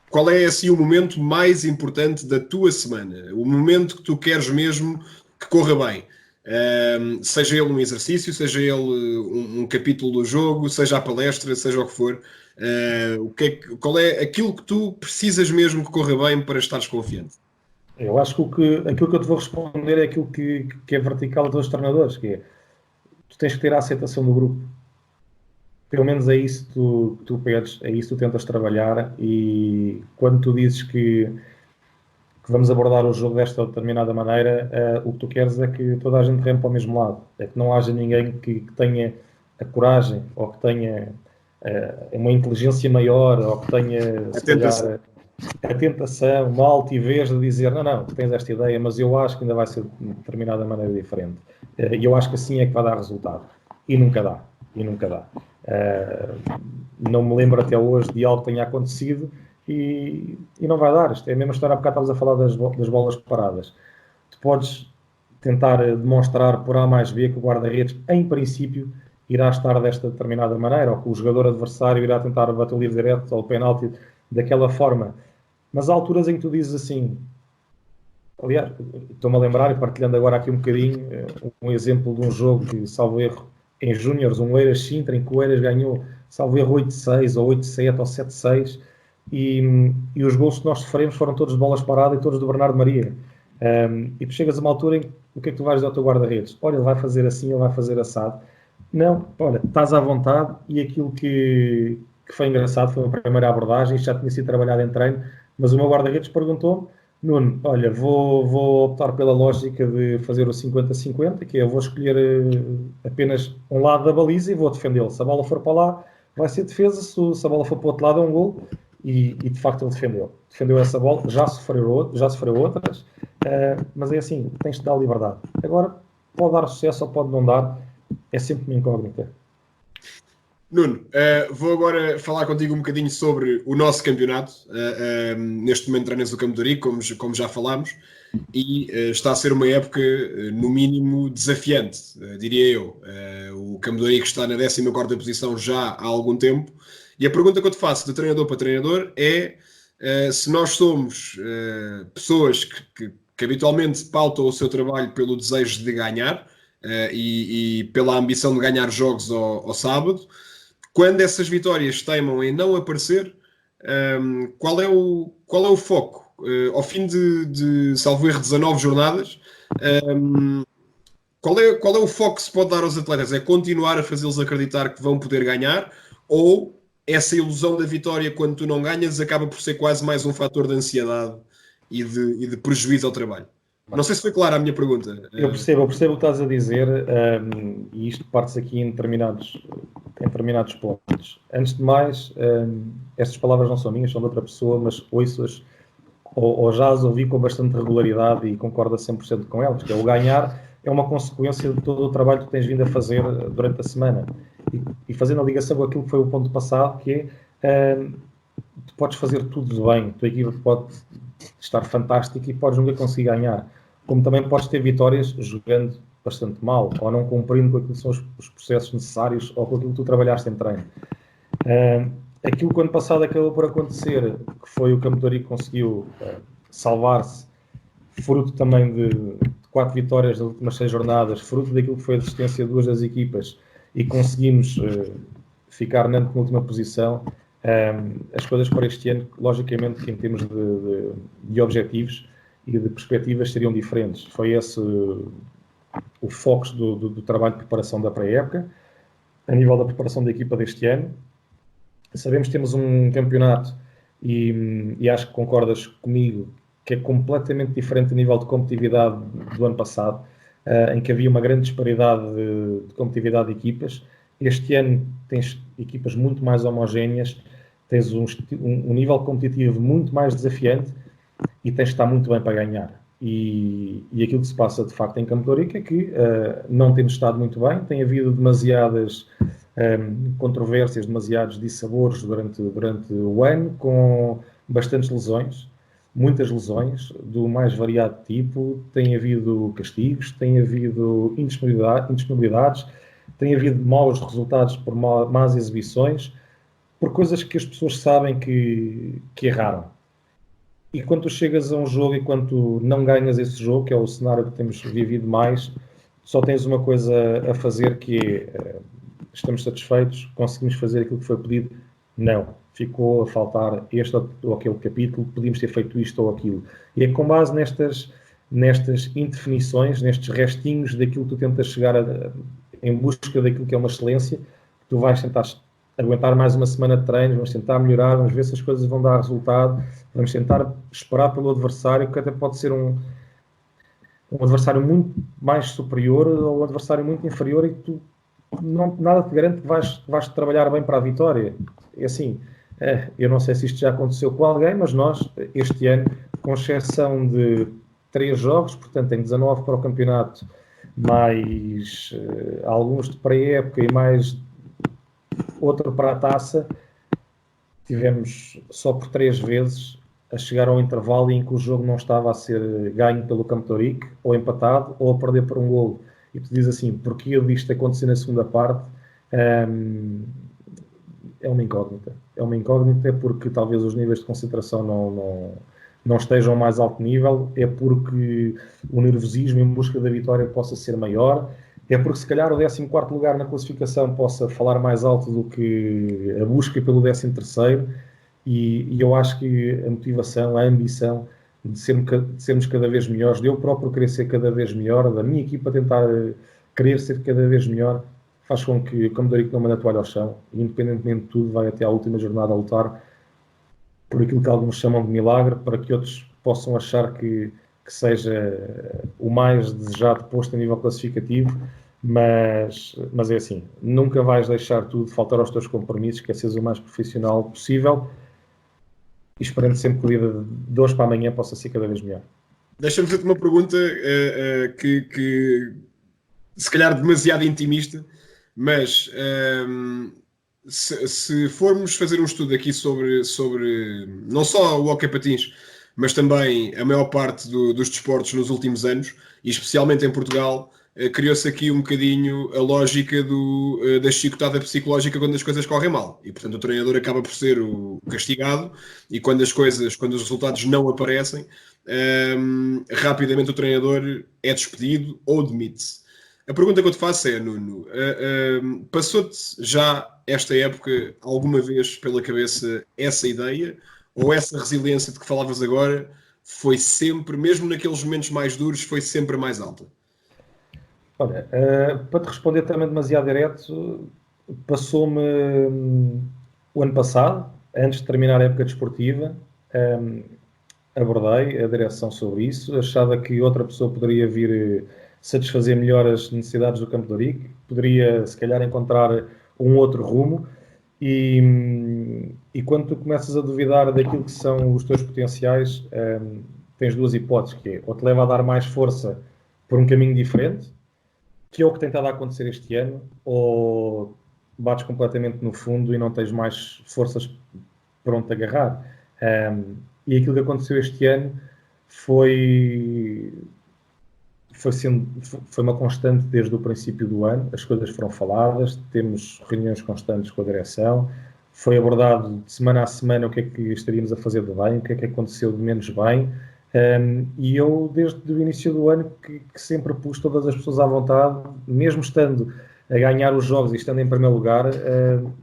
qual é assim o momento mais importante da tua semana? O momento que tu queres mesmo que corra bem? Seja ele um exercício, seja ele um capítulo do jogo, seja a palestra, seja o que for. Qual é aquilo que tu precisas mesmo que corra bem para estares confiante? Eu acho que aquilo que eu te vou responder é aquilo que é vertical a todos os treinadores, que é: tu tens que ter a aceitação do grupo. pelo menos é isso que tu pedes, é isso que tu tentas trabalhar, e quando tu dizes que vamos abordar o jogo desta determinada maneira, o que tu queres é que toda a gente reme para o mesmo lado, é que não haja ninguém que tenha a coragem, ou que tenha uma inteligência maior, ou que tenha, se calhar, a tentação, uma altivez de dizer não, tens esta ideia, mas eu acho que ainda vai ser de determinada maneira diferente. E eu acho que assim é que vai dar resultado. E nunca dá. Não me lembro até hoje de algo que tenha acontecido e não vai dar. Isto é a mesma história. Há bocado estavas a falar das bolas paradas. Tu podes tentar demonstrar por A mais B que o guarda-redes, em princípio, irá estar desta determinada maneira, ou que o jogador adversário irá tentar bater o livre direto ou o penalti daquela forma. Mas há alturas em que tu dizes assim, aliás, estou-me a lembrar, e partilhando agora aqui um bocadinho, um exemplo de um jogo que, salvo erro, em Júniores, um Oeiras-Sintra, em que o Oeiras ganhou, salvo erro, 8-6, ou 8-7, ou 7-6, e os gols que nós sofremos foram todos de bolas paradas e todos do Bernardo Maria. E tu chegas a uma altura em que o que é que tu vais dizer ao teu guarda-redes? Olha, ele vai fazer assim, ele vai fazer assado. Não, olha, estás à vontade, e aquilo que foi engraçado foi a primeira abordagem, isto já tinha sido trabalhado em treino, mas o meu guarda-redes perguntou-me, Nuno, olha, vou optar pela lógica de fazer o 50-50, que é, eu vou escolher apenas um lado da baliza e vou defendê-lo. Se a bola for para lá, vai ser defesa, se a bola for para o outro lado, é um gol, e de facto ele defendeu essa bola, já sofreu outras, mas é assim, tens de dar liberdade. Agora, pode dar sucesso ou pode não dar, é sempre uma incógnita. Nuno, vou agora falar contigo um bocadinho sobre o nosso campeonato. Neste momento treinas o Campo de Ourique, como já falámos, e está a ser uma época, no mínimo, desafiante, diria eu. O Campo de Ourique está na 14ª posição já há algum tempo, e a pergunta que eu te faço de treinador para treinador é se nós somos pessoas que habitualmente pautam o seu trabalho pelo desejo de ganhar e pela ambição de ganhar jogos ao sábado. Quando essas vitórias teimam em não aparecer, qual é o foco? Ao fim de salvo erro, 19 jornadas, qual é o foco que se pode dar aos atletas? É continuar a fazê-los acreditar que vão poder ganhar, ou essa ilusão da vitória, quando tu não ganhas, acaba por ser quase mais um fator de ansiedade e de prejuízo ao trabalho? Não sei se foi clara a minha pergunta. Eu percebo o que estás a dizer, e isto parte-se aqui em determinados pontos. Antes de mais, estas palavras não são minhas, são de outra pessoa, mas ouço-as, ou já as ouvi com bastante regularidade e concordo a 100% com elas, que é o ganhar é uma consequência de todo o trabalho que tens vindo a fazer durante a semana. E fazendo a ligação com aquilo que foi o ponto passado, que é, tu podes fazer tudo de bem, a tua equipa pode estar fantástica e podes nunca conseguir ganhar. Como também podes ter vitórias jogando bastante mal, ou não cumprindo com aquilo que são os processos necessários, ou com aquilo que tu trabalhaste em treino. Aquilo que ano passado acabou por acontecer, que foi o Campo de Ourique que conseguiu salvar-se, fruto também de 4 vitórias nas últimas 6 jornadas, fruto daquilo que foi a desistência de 2 das equipas, e conseguimos ficar na última posição. As coisas para este ano, logicamente, em termos de objetivos e de perspectivas, seriam diferentes. Foi esse o foco do trabalho de preparação da pré-época, a nível da preparação da equipa deste ano. Sabemos que temos um campeonato, e acho que concordas comigo, que é completamente diferente a nível de competitividade do ano passado, em que havia uma grande disparidade de competitividade de equipas. Este ano tens equipas muito mais homogéneas, tens um nível competitivo muito mais desafiante e tens de estar muito bem para ganhar. E aquilo que se passa de facto em Campo de Ourique é que não temos estado muito bem, tem havido demasiadas controvérsias, demasiados dissabores durante o ano, com bastantes lesões, muitas lesões, do mais variado tipo. Tem havido castigos, tem havido indisponibilidades, tem havido maus resultados por más exibições, por coisas que as pessoas sabem que erraram. E quando tu chegas a um jogo e quando tu não ganhas esse jogo, que é o cenário que temos vivido mais, só tens uma coisa a fazer, que é, estamos satisfeitos, conseguimos fazer aquilo que foi pedido? Não. Ficou a faltar este ou aquele capítulo, podíamos ter feito isto ou aquilo. E é com base nestas indefinições, nestes restinhos daquilo que tu tentas chegar em busca daquilo que é uma excelência, que tu vais tentar aguentar mais uma semana de treinos, vamos tentar melhorar, vamos ver se as coisas vão dar resultado, vamos tentar esperar pelo adversário, que até pode ser um adversário muito mais superior ou um adversário muito inferior e tu nada te garante que vais trabalhar bem para a vitória. É assim, eu não sei se isto já aconteceu com alguém, mas nós, este ano, com exceção de 3 jogos, portanto tem 19 para o campeonato, mais alguns de pré-época e mais outro para a taça, tivemos só por 3 vezes a chegar ao intervalo em que o jogo não estava a ser ganho pelo Campo de Ourique, ou empatado, ou a perder por um golo. E tu dizes assim, porque eu disto acontecer na segunda parte, é uma incógnita. É uma incógnita porque talvez os níveis de concentração não estejam ao mais alto nível, é porque o nervosismo em busca da vitória possa ser maior, é porque se calhar o 14º lugar na classificação possa falar mais alto do que a busca pelo 13º, e eu acho que a motivação, a ambição de sermos cada vez melhores, de eu próprio querer ser cada vez melhor, da minha equipa tentar querer ser cada vez melhor, faz com que, como Dorico não manda a toalha ao chão, e independentemente de tudo, vai até à última jornada a lutar por aquilo que alguns chamam de milagre, para que outros possam achar que seja o mais desejado posto a nível classificativo, mas é assim, nunca vais deixar tudo, faltar aos teus compromissos, quer seres o mais profissional possível, e esperando sempre que o dia de hoje para amanhã possa ser cada vez melhor. Deixa-me fazer-te uma pergunta que se calhar demasiado intimista, mas se formos fazer um estudo aqui sobre não só o hóquei patins, mas também a maior parte dos desportos nos últimos anos, e especialmente em Portugal, criou-se aqui um bocadinho a lógica da chicotada psicológica quando as coisas correm mal. E, portanto, o treinador acaba por ser o castigado, e quando os resultados não aparecem, rapidamente o treinador é despedido ou demite-se. A pergunta que eu te faço é, Nuno, passou-te já esta época alguma vez pela cabeça essa ideia, ou essa resiliência de que falavas agora foi sempre, mesmo naqueles momentos mais duros, foi sempre mais alta? Olha, para te responder também demasiado direto, passou-me o ano passado, antes de terminar a época desportiva, abordei a direção sobre isso, achava que outra pessoa poderia vir satisfazer melhor as necessidades do Campo de Ourique, poderia se calhar encontrar um outro rumo, e quando tu começas a duvidar daquilo que são os teus potenciais, tens 2 hipóteses, que é, ou te leva a dar mais força por um caminho diferente, que é o que tem estado a acontecer este ano, ou bates completamente no fundo e não tens mais forças pronto a agarrar. E aquilo que aconteceu este ano foi uma constante desde o princípio do ano. As coisas foram faladas, temos reuniões constantes com a direção, foi abordado de semana a semana o que é que estaríamos a fazer de bem, o que é que aconteceu de menos bem, e eu desde o início do ano que sempre pus todas as pessoas à vontade, mesmo estando a ganhar os jogos e estando em primeiro lugar,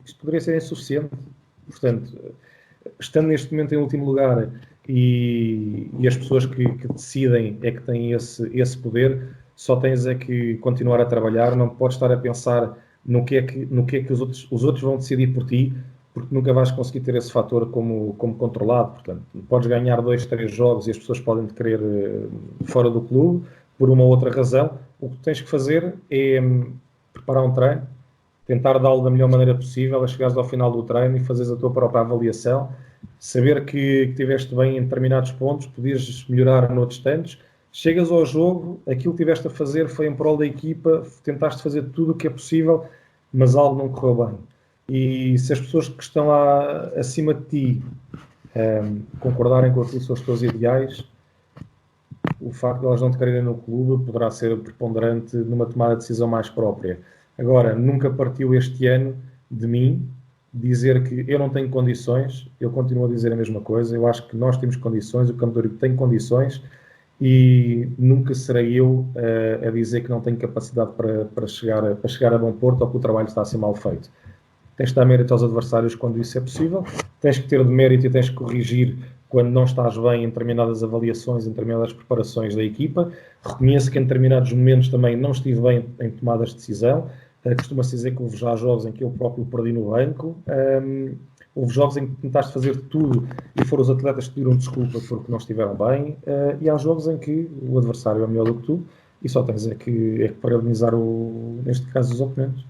isto poderia ser insuficiente. Portanto, estando neste momento em último lugar e as pessoas que decidem é que têm esse poder, só tens é que continuar a trabalhar, não podes estar a pensar no que é que os outros vão decidir por ti, porque nunca vais conseguir ter esse fator como controlado. Portanto, podes ganhar 2, 3 jogos e as pessoas podem te querer fora do clube por uma ou outra razão. O que tens que fazer é preparar um treino, tentar dá-lo da melhor maneira possível, a chegares ao final do treino e fazeres a tua própria avaliação, saber que estiveste bem em determinados pontos, podias melhorar noutros tantos, chegas ao jogo, aquilo que tiveste a fazer foi em prol da equipa, tentaste fazer tudo o que é possível, mas algo não correu bem. E se as pessoas que estão acima de ti concordarem com aquilo que são os teus ideais, o facto de elas não te quererem no clube poderá ser preponderante numa tomada de decisão mais própria. Agora, nunca partiu este ano de mim dizer que eu não tenho condições, eu continuo a dizer a mesma coisa, eu acho que nós temos condições, o Campo de Ourique tem condições, e nunca serei eu a dizer que não tenho capacidade para chegar a bom porto ou que o trabalho está a ser mal feito. Tens de dar mérito aos adversários quando isso é possível, tens que ter de mérito e tens que corrigir quando não estás bem em determinadas avaliações, em determinadas preparações da equipa. Reconheço que em determinados momentos também não estive bem em tomadas de decisão, Costuma-se dizer que houve já jogos em que eu próprio perdi no banco. Houve jogos em que tentaste fazer tudo e foram os atletas que pediram desculpa porque não estiveram bem. E há jogos em que o adversário é melhor do que tu e só tens que parabenizar, neste caso, os oponentes.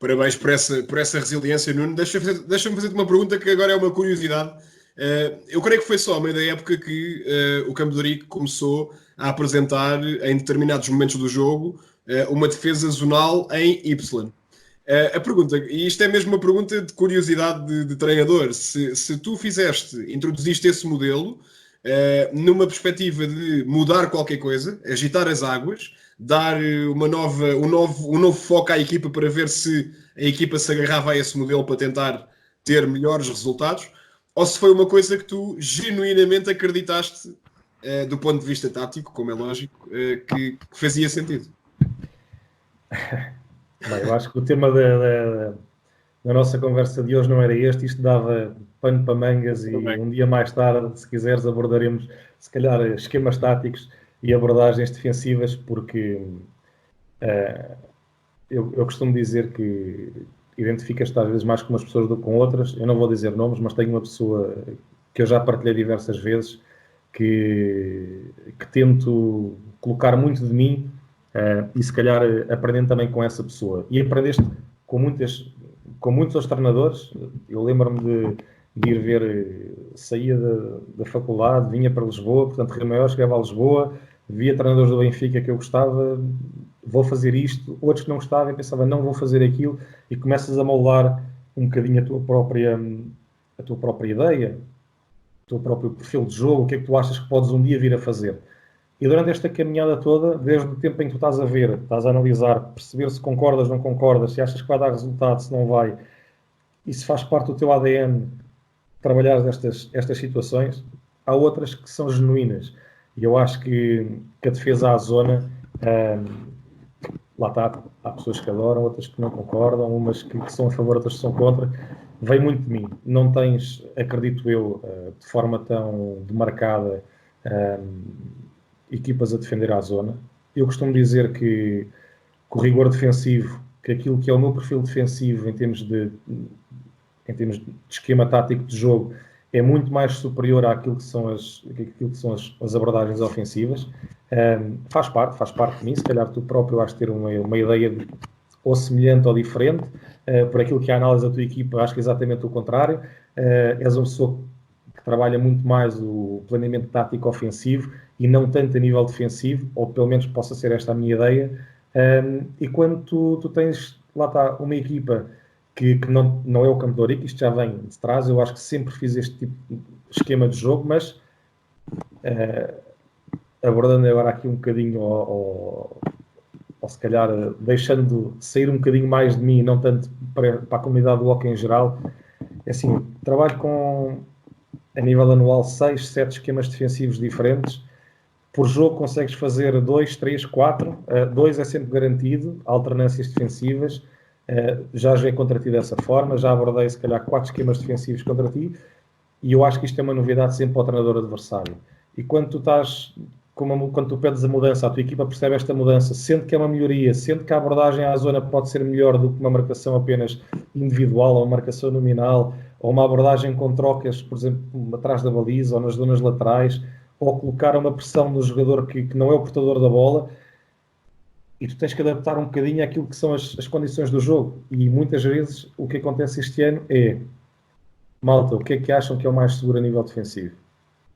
Parabéns por essa resiliência, Nuno. Deixa-me fazer-te uma pergunta que agora é uma curiosidade. Eu creio que foi só a meio da época que o Campo de Ourique começou a apresentar, em determinados momentos do jogo, uma defesa zonal em Y. A pergunta, e isto é mesmo uma pergunta de curiosidade de treinador, se tu introduziste esse modelo numa perspectiva de mudar qualquer coisa, agitar as águas, dar um novo foco à equipa para ver se a equipa se agarrava a esse modelo para tentar ter melhores resultados, ou se foi uma coisa que tu genuinamente acreditaste do ponto de vista tático, como é lógico, que fazia sentido. Bem, eu acho que o tema da nossa conversa de hoje não era este, isto dava pano para mangas e um dia mais tarde, se quiseres, abordaremos se calhar esquemas táticos e abordagens defensivas, porque eu costumo dizer que identificas-te às vezes mais com umas pessoas do que com outras. Eu não vou dizer nomes, mas tenho uma pessoa que eu já partilhei diversas vezes que tento colocar muito de mim e se calhar aprendendo também com essa pessoa. E aprendeste com muitos outros treinadores. Eu lembro-me de ir ver, saía da faculdade, vinha para Lisboa, portanto Rio Maior, chegava a Lisboa, via treinadores do Benfica que eu gostava, vou fazer isto, outros que não gostavam e pensava, não vou fazer aquilo, e começas a moldar um bocadinho a tua própria ideia, o teu próprio perfil de jogo, o que é que tu achas que podes um dia vir a fazer. E durante esta caminhada toda, desde o tempo em que tu estás a ver, estás a analisar, perceber se concordas, não concordas, se achas que vai dar resultado, se não vai, e se faz parte do teu ADN trabalhar estas situações, há outras que são genuínas. E eu acho que a defesa à zona, lá está, há pessoas que adoram, outras que não concordam, umas que são a favor, outras que são contra, vem muito de mim. Não tens, acredito eu, de forma tão demarcada, equipas a defender à zona. Eu costumo dizer que o rigor defensivo, que aquilo que é o meu perfil defensivo em termos de esquema tático de jogo, é muito mais superior àquilo que são as abordagens ofensivas. Faz parte de mim, se calhar tu próprio vais ter uma ideia ou semelhante ou diferente, por aquilo que é a análise da tua equipa, acho que é exatamente o contrário. És uma pessoa que trabalha muito mais o planeamento tático ofensivo e não tanto a nível defensivo, ou pelo menos possa ser esta a minha ideia. E quando tu tens, lá está, uma equipa que não é o Campo de Ourique, isto já vem de trás, eu acho que sempre fiz este tipo de esquema de jogo, mas abordando agora aqui um bocadinho, ou se calhar deixando sair um bocadinho mais de mim, não tanto para a comunidade do hockey em geral, é assim, trabalho com, a nível anual, 6, 7 esquemas defensivos diferentes. Por jogo consegues fazer 2, 3, 4, 2 é sempre garantido, alternâncias defensivas. Já joguei contra ti dessa forma, já abordei se calhar 4 esquemas defensivos contra ti, e eu acho que isto é uma novidade sempre para o treinador adversário. E quando tu pedes a mudança, a tua equipa percebe esta mudança, sente que é uma melhoria, sente que a abordagem à zona pode ser melhor do que uma marcação apenas individual, ou uma marcação nominal, ou uma abordagem com trocas, por exemplo, atrás da baliza, ou nas zonas laterais, ou colocar uma pressão no jogador que não é o portador da bola, e tu tens que adaptar um bocadinho àquilo que são as condições do jogo. E muitas vezes o que acontece este ano é, malta, o que é que acham que é o mais seguro a nível defensivo?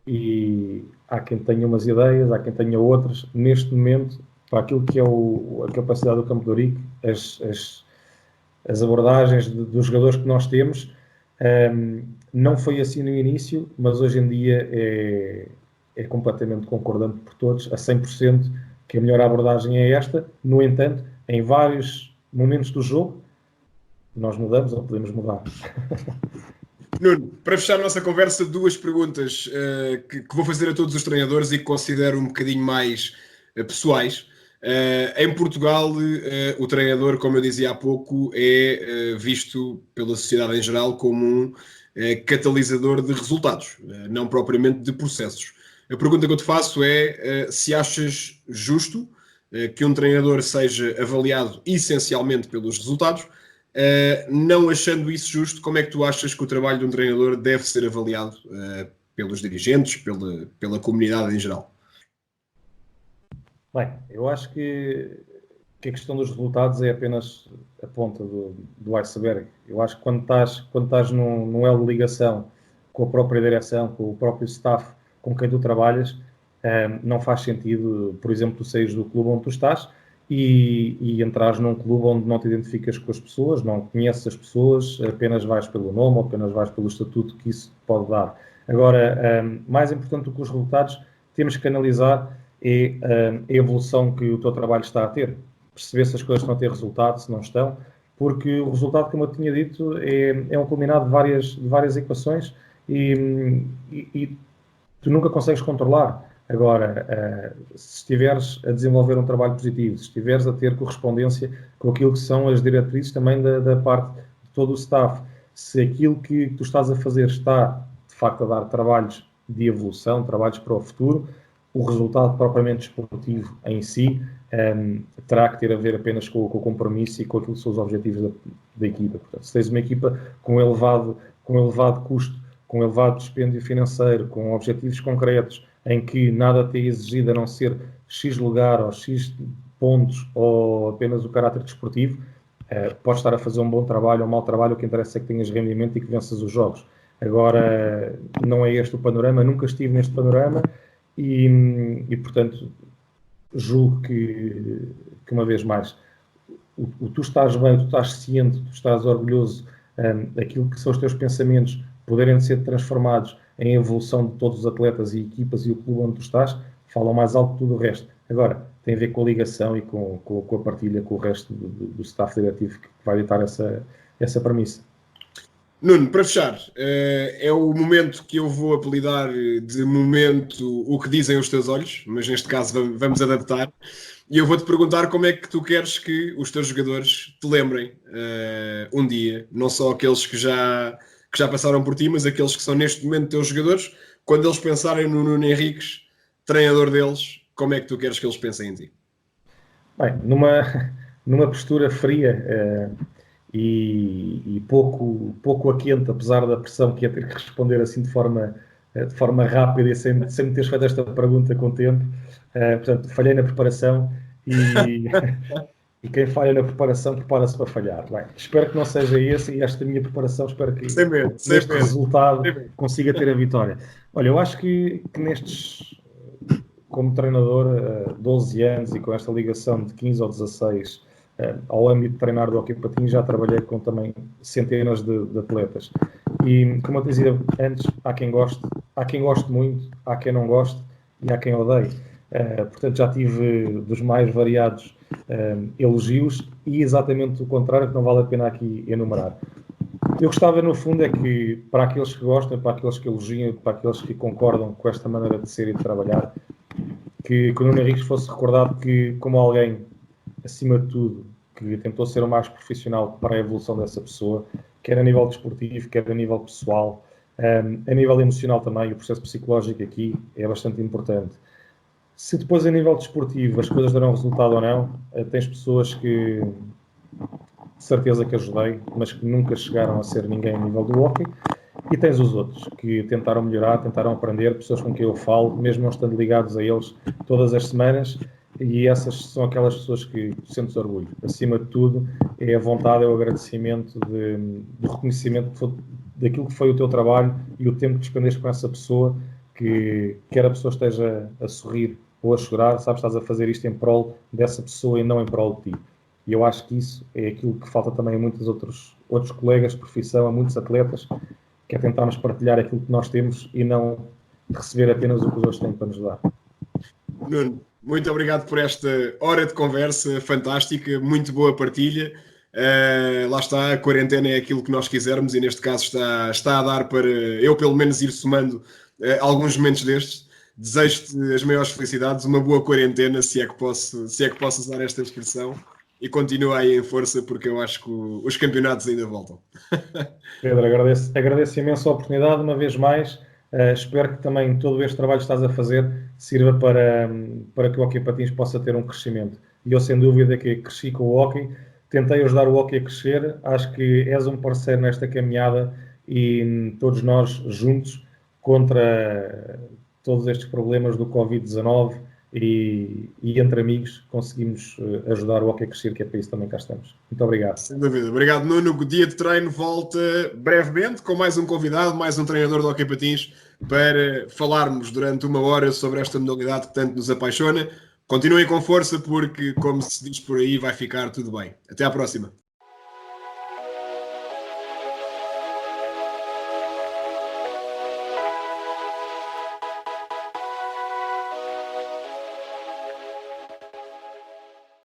E há quem tenha umas ideias, há quem tenha outras. Neste momento, para aquilo que é a capacidade do Campo de Ourique, as abordagens dos jogadores que nós temos, não foi assim no início, mas hoje em dia é completamente concordante por todos, a 100%, que a melhor abordagem é esta. No entanto, em vários momentos do jogo, nós mudamos ou podemos mudar. Nuno, para fechar a nossa conversa, 2 perguntas que vou fazer a todos os treinadores e que considero um bocadinho mais pessoais. Em Portugal, o treinador, como eu dizia há pouco, é visto pela sociedade em geral como um catalisador de resultados, não propriamente de processos. A pergunta que eu te faço é se achas justo que um treinador seja avaliado essencialmente pelos resultados. Não achando isso justo, como é que tu achas que o trabalho de um treinador deve ser avaliado pelos dirigentes, pela comunidade em geral? Bem, eu acho que a questão dos resultados é apenas a ponta do iceberg. Eu acho que quando estás num elo de ligação com a própria direção, com o próprio staff com quem tu trabalhas, não faz sentido, por exemplo, tu saís do clube onde tu estás e entrares num clube onde não te identificas com as pessoas, não conheces as pessoas, apenas vais pelo nome, apenas vais pelo estatuto que isso pode dar. Agora, mais importante do que os resultados, temos que analisar a evolução que o teu trabalho está a ter. Perceber se as coisas estão a ter resultado, se não estão, porque o resultado, como eu tinha dito, é um combinado de várias equações e tu nunca consegues controlar. Agora, se estiveres a desenvolver um trabalho positivo, se estiveres a ter correspondência com aquilo que são as diretrizes também da parte de todo o staff, se aquilo que tu estás a fazer está, de facto, a dar trabalhos de evolução, trabalhos para o futuro, o resultado propriamente desportivo em si terá que ter a ver apenas com o compromisso e com aquilo que são os objetivos da equipa. Portanto, se tens uma equipa com elevado custo, com elevado dispêndio financeiro, com objetivos concretos, em que nada te é exigido a não ser X lugar ou X pontos ou apenas o caráter desportivo, podes estar a fazer um bom trabalho ou um mau trabalho, o que interessa é que tenhas rendimento e que venças os jogos. Agora, não é este o panorama, nunca estive neste panorama e portanto, julgo que uma vez mais, tu estás bem, tu estás ciente, tu estás orgulhoso daquilo que são os teus pensamentos poderem ser transformados em evolução de todos os atletas e equipas e o clube onde tu estás, falam mais alto que tudo o resto. Agora, tem a ver com a ligação e com a partilha com o resto do staff diretivo que vai ditar essa premissa. Nuno, para fechar, é o momento que eu vou apelidar de momento o que dizem os teus olhos, mas neste caso vamos adaptar. E eu vou-te perguntar como é que tu queres que os teus jogadores te lembrem um dia, não só aqueles que já passaram por ti, mas aqueles que são neste momento teus jogadores, quando eles pensarem no Nuno Henriques, treinador deles, como é que tu queres que eles pensem em ti? Bem, numa postura fria e pouco a quente, apesar da pressão que ia ter que responder assim de forma rápida e sem me teres feito esta pergunta com tempo. Portanto, falhei na preparação e quem falha na preparação prepara-se para falhar. Bem, espero que não seja esse e esta minha preparação, espero que neste resultado consiga ter a vitória. Olha, eu acho que nestes, como treinador, 12 anos e com esta ligação de 15 ou 16 ao âmbito de treinar do hockey patins, já trabalhei com também centenas de atletas. E, como eu te dizia antes, há quem goste muito, há quem não goste e há quem odeie. Portanto, já tive dos mais variados elogios e exatamente o contrário, que não vale a pena aqui enumerar. Eu gostava, no fundo, é que para aqueles que gostam, para aqueles que elogiam, para aqueles que concordam com esta maneira de ser e de trabalhar, que o Nuno Henriques fosse recordado como alguém, acima de tudo, que tentou ser o mais profissional para a evolução dessa pessoa, quer a nível desportivo, quer a nível pessoal, a nível emocional também. O processo psicológico aqui é bastante importante. Se depois a nível desportivo as coisas darão resultado ou não, tens pessoas que de certeza que ajudei, mas que nunca chegaram a ser ninguém a nível do hockey, e tens os outros que tentaram melhorar, tentaram aprender, pessoas com quem eu falo, mesmo não estando ligados a eles todas as semanas, e essas são aquelas pessoas que sentes orgulho. Acima de tudo, é a vontade, é o agradecimento do reconhecimento daquilo que foi o teu trabalho e o tempo que despendeste com essa pessoa, que quer a pessoa esteja a sorrir ou a chorar, sabes, estás a fazer isto em prol dessa pessoa e não em prol de ti. E eu acho que isso é aquilo que falta também a muitos outros colegas de profissão, a muitos atletas, que é tentarmos partilhar aquilo que nós temos e não receber apenas o que os outros têm para nos dar. Nuno, muito obrigado por esta hora de conversa fantástica, muito boa partilha. Lá está, a quarentena é aquilo que nós quisermos e neste caso está a dar para eu pelo menos ir somando alguns momentos destes. Desejo-te as maiores felicidades, uma boa quarentena, se é que posso usar esta expressão, e continua aí em força porque eu acho que os campeonatos ainda voltam. Pedro, agradeço imenso a oportunidade, uma vez mais. Espero que também todo este trabalho que estás a fazer sirva para que o Hockey Patins possa ter um crescimento. E eu, sem dúvida, que cresci com o hockey, tentei ajudar o hockey a crescer, acho que és um parceiro nesta caminhada e todos nós juntos contra todos estes problemas do Covid-19 e entre amigos conseguimos ajudar o hockey a crescer, que é para isso também cá estamos. Muito obrigado. Sem dúvida. Obrigado, Nuno. O dia de treino volta brevemente com mais um convidado, mais um treinador do Hockey Patins, para falarmos durante 1 hora sobre esta modalidade que tanto nos apaixona. Continuem com força porque, como se diz por aí, vai ficar tudo bem. Até à próxima.